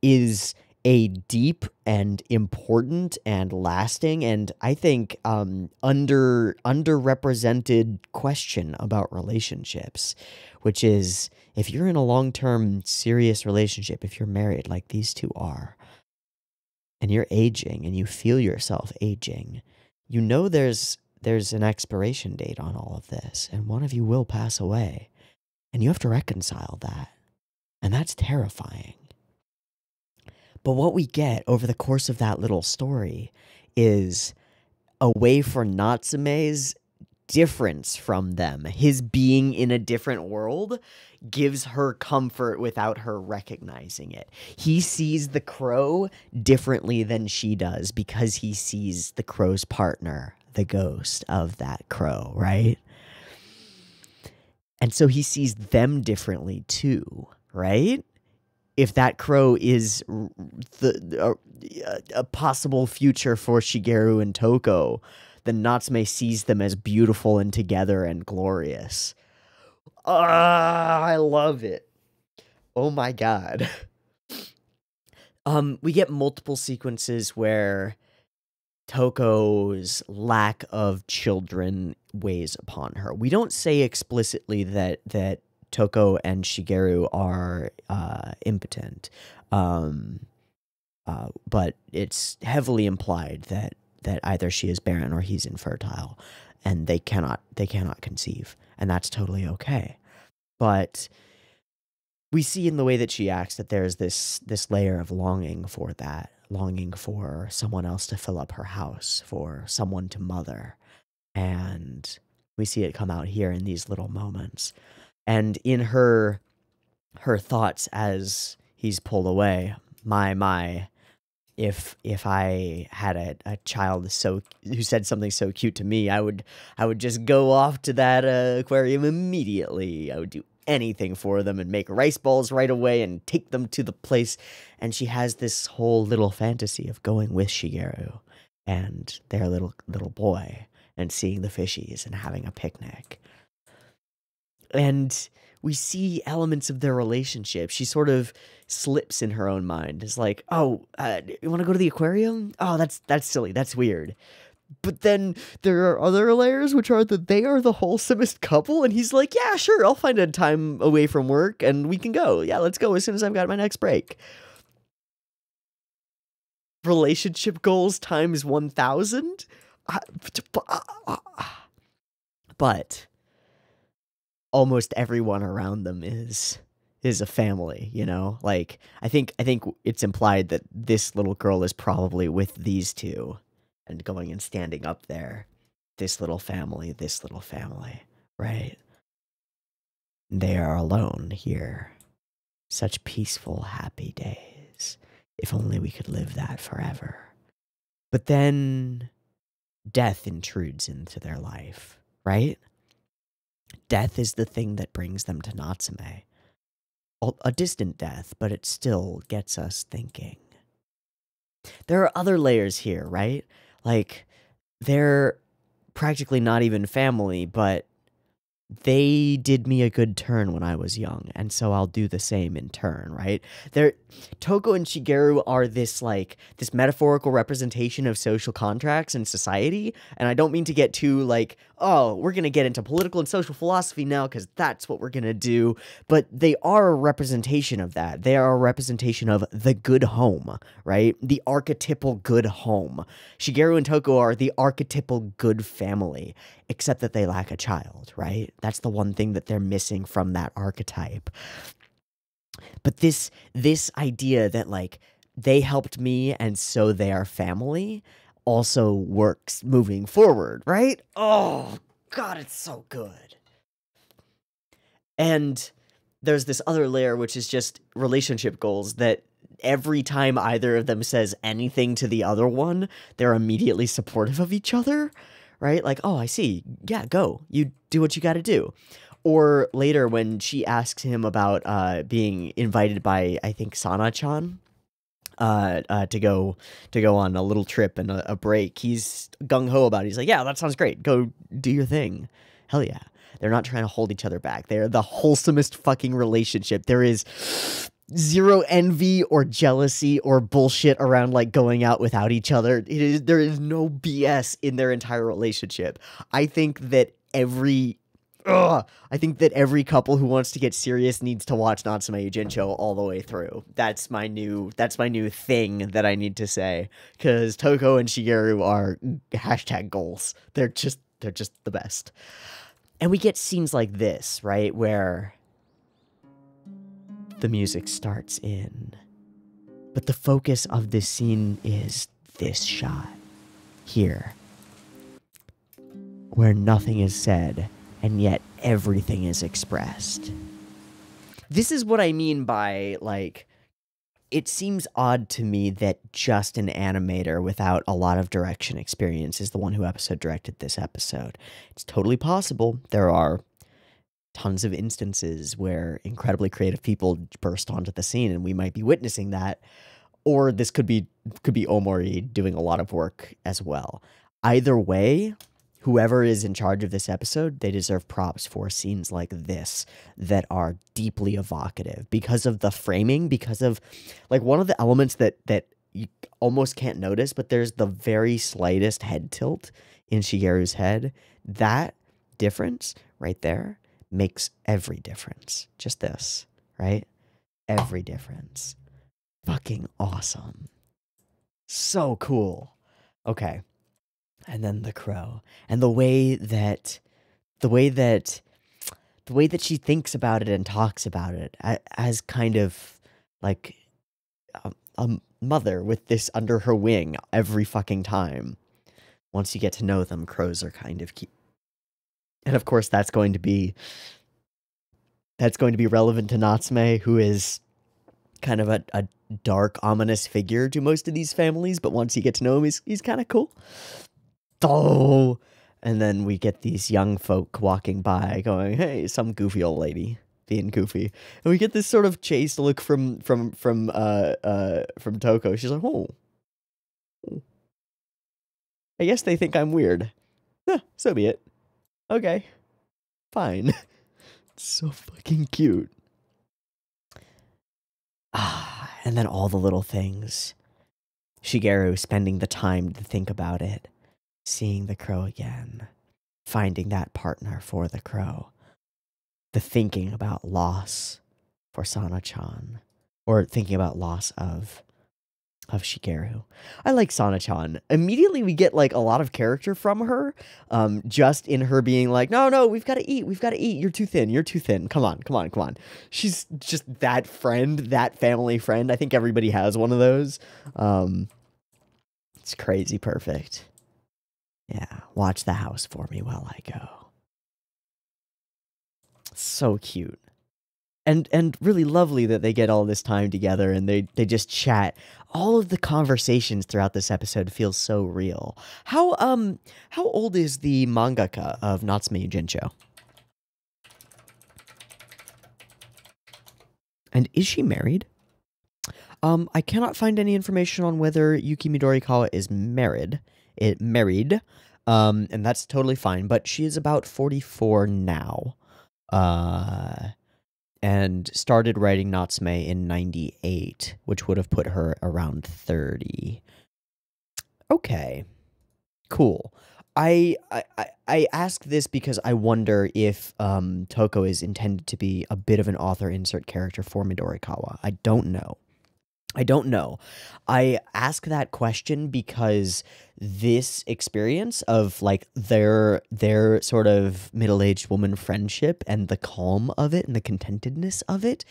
is a deep and important and lasting and I think underrepresented question about relationships, which is, if you're in a long-term serious relationship, if you're married like these two are, and you're aging and you feel yourself aging, you know there's an expiration date on all of this, and one of you will pass away, and you have to reconcile that, and that's terrifying. But what we get over the course of that little story is a way for Natsume's difference from them. His being in a different world gives her comfort without her recognizing it. He sees the crow differently than she does because he sees the crow's partner, the ghost of that crow, right? And so he sees them differently too, right? If that crow is a possible future for Shigeru and Toko, then Natsume sees them as beautiful and together and glorious. I love it. Oh my god. We get multiple sequences where Toko's lack of children weighs upon her. We don't say explicitly that Toko and Shigeru are impotent, but it's heavily implied that either she is barren or he's infertile, and they cannot conceive, and that's totally okay. But we see in the way that she acts that there's this layer of longing for that, longing for someone else to fill up her house, for someone to mother, and we see it come out here in these little moments. And in her thoughts as he's pulled away, my, if I had a child who said something so cute to me, I would just go off to that aquarium immediately. I would do anything for them and make rice balls right away and take them to the place. And she has this whole little fantasy of going with Shigeru and their little boy and seeing the fishies and having a picnic. And we see elements of their relationship. She sort of slips in her own mind. It's like, oh, you want to go to the aquarium? Oh, that's silly. That's weird. But then there are other layers, which are that they are the wholesomest couple. And he's like, yeah, sure, I'll find a time away from work and we can go. Yeah, let's go as soon as I've got my next break. Relationship goals times 1,000? But almost everyone around them is a family, you know? Like, I think it's implied that this little girl is probably with these two and going and standing up there. This little family, right? They are alone here. Such peaceful, happy days. If only we could live that forever. But then death intrudes into their life, right? Death is the thing that brings them to Natsume. A distant death, but it still gets us thinking. There are other layers here, right? Like, they're practically not even family, but they did me a good turn when I was young, and so I'll do the same in turn, right? Toko and Shigeru are this metaphorical representation of social contracts in society, and I don't mean to get too like, oh, we're gonna get into political and social philosophy now because that's what we're gonna do, but they are a representation of that. They are a representation of the good home, right? The archetypal good home. Shigeru and Toko are the archetypal good family, except that they lack a child, right? That's the one thing that they're missing from that archetype. But this idea that like they helped me and so they are family also works moving forward, right? Oh God, it's so good. And there's this other layer, which is just relationship goals, that every time either of them says anything to the other one, they're immediately supportive of each other, right? Like, oh, I see. Yeah, go. You do what you got to do. Or later when she asks him about being invited by, I think, Sana-chan to go on a little trip and a break, he's gung-ho about it. He's like, yeah, that sounds great. Go do your thing. Hell yeah. They're not trying to hold each other back. They're the wholesomest fucking relationship. There is zero envy or jealousy or bullshit around like going out without each other. There is no BS in their entire relationship. I think that every couple who wants to get serious needs to watch Natsume Yuujinchou all the way through. That's my new thing that I need to say, because Toko and Shigeru are #goals. They're just the best. And we get scenes like this, right, where the music starts in, but the focus of this scene is this shot here, where nothing is said and yet everything is expressed. This is what I mean by, like, it seems odd to me that just an animator without a lot of direction experience is the one who episode directed this episode. It's totally possible. There are tons of instances where incredibly creative people burst onto the scene, and we might be witnessing that. Or this could be Omori doing a lot of work as well. Either way, whoever is in charge of this episode, they deserve props for scenes like this that are deeply evocative because of the framing, because of like one of the elements that you almost can't notice, but there's the very slightest head tilt in Shigeru's head. That difference right there makes every difference. Just this, right? Every difference. Fucking awesome. So cool. Okay. And then the crow. And the way that she thinks about it and talks about it as kind of like a mother with this under her wing every fucking time. Once you get to know them, crows are kind of cute. And of course that's going to be relevant to Natsume, who is kind of a dark, ominous figure to most of these families, but once you get to know him, he's kind of cool. Oh, and then we get these young folk walking by going, hey, some goofy old lady being goofy. And we get this sort of chaste look from Toko. She's like, oh, I guess they think I'm weird. Huh, so be it. Okay, fine. So fucking cute. And then all the little things. Shigeru spending the time to think about it. Seeing the crow again. Finding that partner for the crow. The thinking about loss for Sana-chan. Or thinking about loss of Shigeru. I like Sana-chan. Immediately we get like a lot of character from her. Just in her being like, no, we've got to eat. You're too thin. Come on. She's just that friend, that family friend. I think everybody has one of those. It's crazy perfect. Yeah, watch the house for me while I go. So cute. And really lovely that they get all this time together and they just chat. All of the conversations throughout this episode feel so real. How old is the mangaka of Natsume Yuujinchou? And is she married? I cannot find any information on whether Yuki Midorikawa is married. And that's totally fine, but she is about 44 now. and started writing Natsume in 98, which would have put her around 30. Okay, cool. I ask this because I wonder if Toko is intended to be a bit of an author insert character for Midorikawa. I don't know. I ask that question because this experience of like their sort of middle-aged woman friendship and the calm of it and the contentedness of it,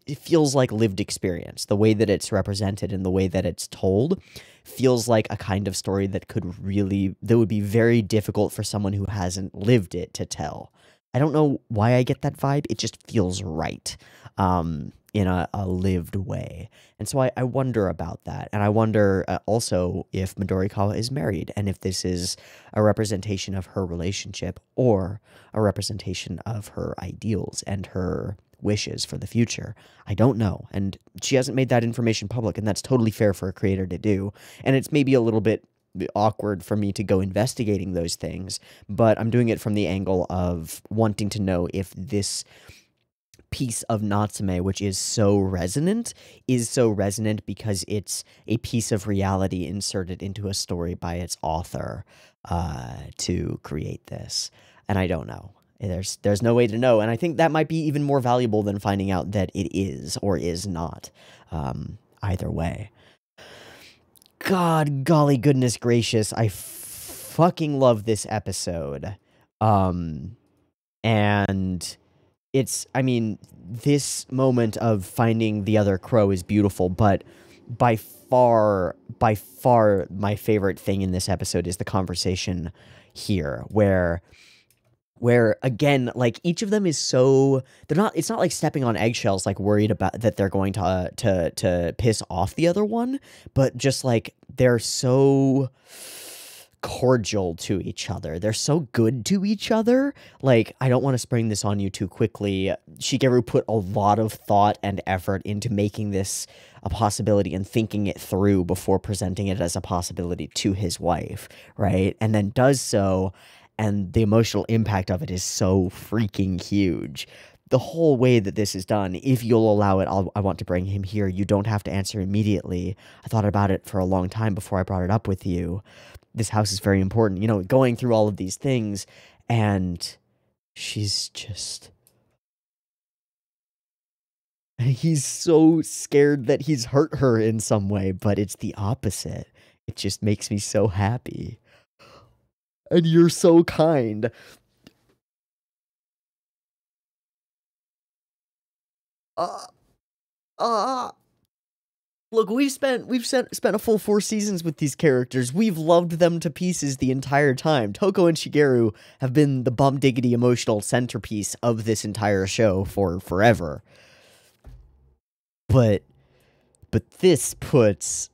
it feels like lived experience. The way that it's represented and the way that it's told feels like a kind of story that would be very difficult for someone who hasn't lived it to tell. I don't know why I get that vibe. It just feels right. In a lived way. And so I wonder about that. And I wonder also if Midorikawa is married and if this is a representation of her relationship or a representation of her ideals and her wishes for the future. I don't know. And she hasn't made that information public, and that's totally fair for a creator to do. And it's maybe a little bit awkward for me to go investigating those things, but I'm doing it from the angle of wanting to know if this piece of Natsume, which is so resonant because it's a piece of reality inserted into a story by its author to create this. And I don't know. There's no way to know, and I think that might be even more valuable than finding out that it is or is not. Either way. God, golly goodness gracious, I fucking love this episode. And I mean, this moment of finding the other crow is beautiful, but by far, my favorite thing in this episode is the conversation here, where again, like, each of them is so, it's not like stepping on eggshells, like worried about that they're going to piss off the other one, but just like, they're so cordial to each other. They're so good to each other. Like, I don't want to spring this on you too quickly. Shigeru put a lot of thought and effort into making this a possibility and thinking it through before presenting it as a possibility to his wife, right? And then does so, and the emotional impact of it is so freaking huge. The whole way that this is done, if you'll allow it, I want to bring him here. You don't have to answer immediately. I thought about it for a long time before I brought it up with you. This house is very important, you know, going through all of these things, and she's just, he's so scared that he's hurt her in some way, but it's the opposite. It just makes me so happy. And you're so kind. Look, we've spent a full 4 seasons with these characters. We've loved them to pieces the entire time. Toko and Shigeru have been the bum diggity emotional centerpiece of this entire show for forever. But this puts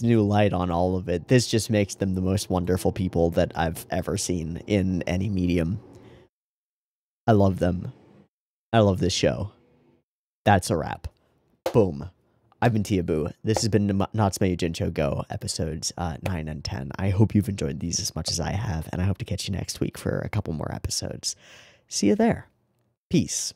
new light on all of it. This just makes them the most wonderful people that I've ever seen in any medium. I love them. I love this show. That's a wrap. Boom. I've been Teeaboo. This has been Natsume Yuujinchou Go, episodes 9 and 10. I hope you've enjoyed these as much as I have, and I hope to catch you next week for a couple more episodes. See you there. Peace.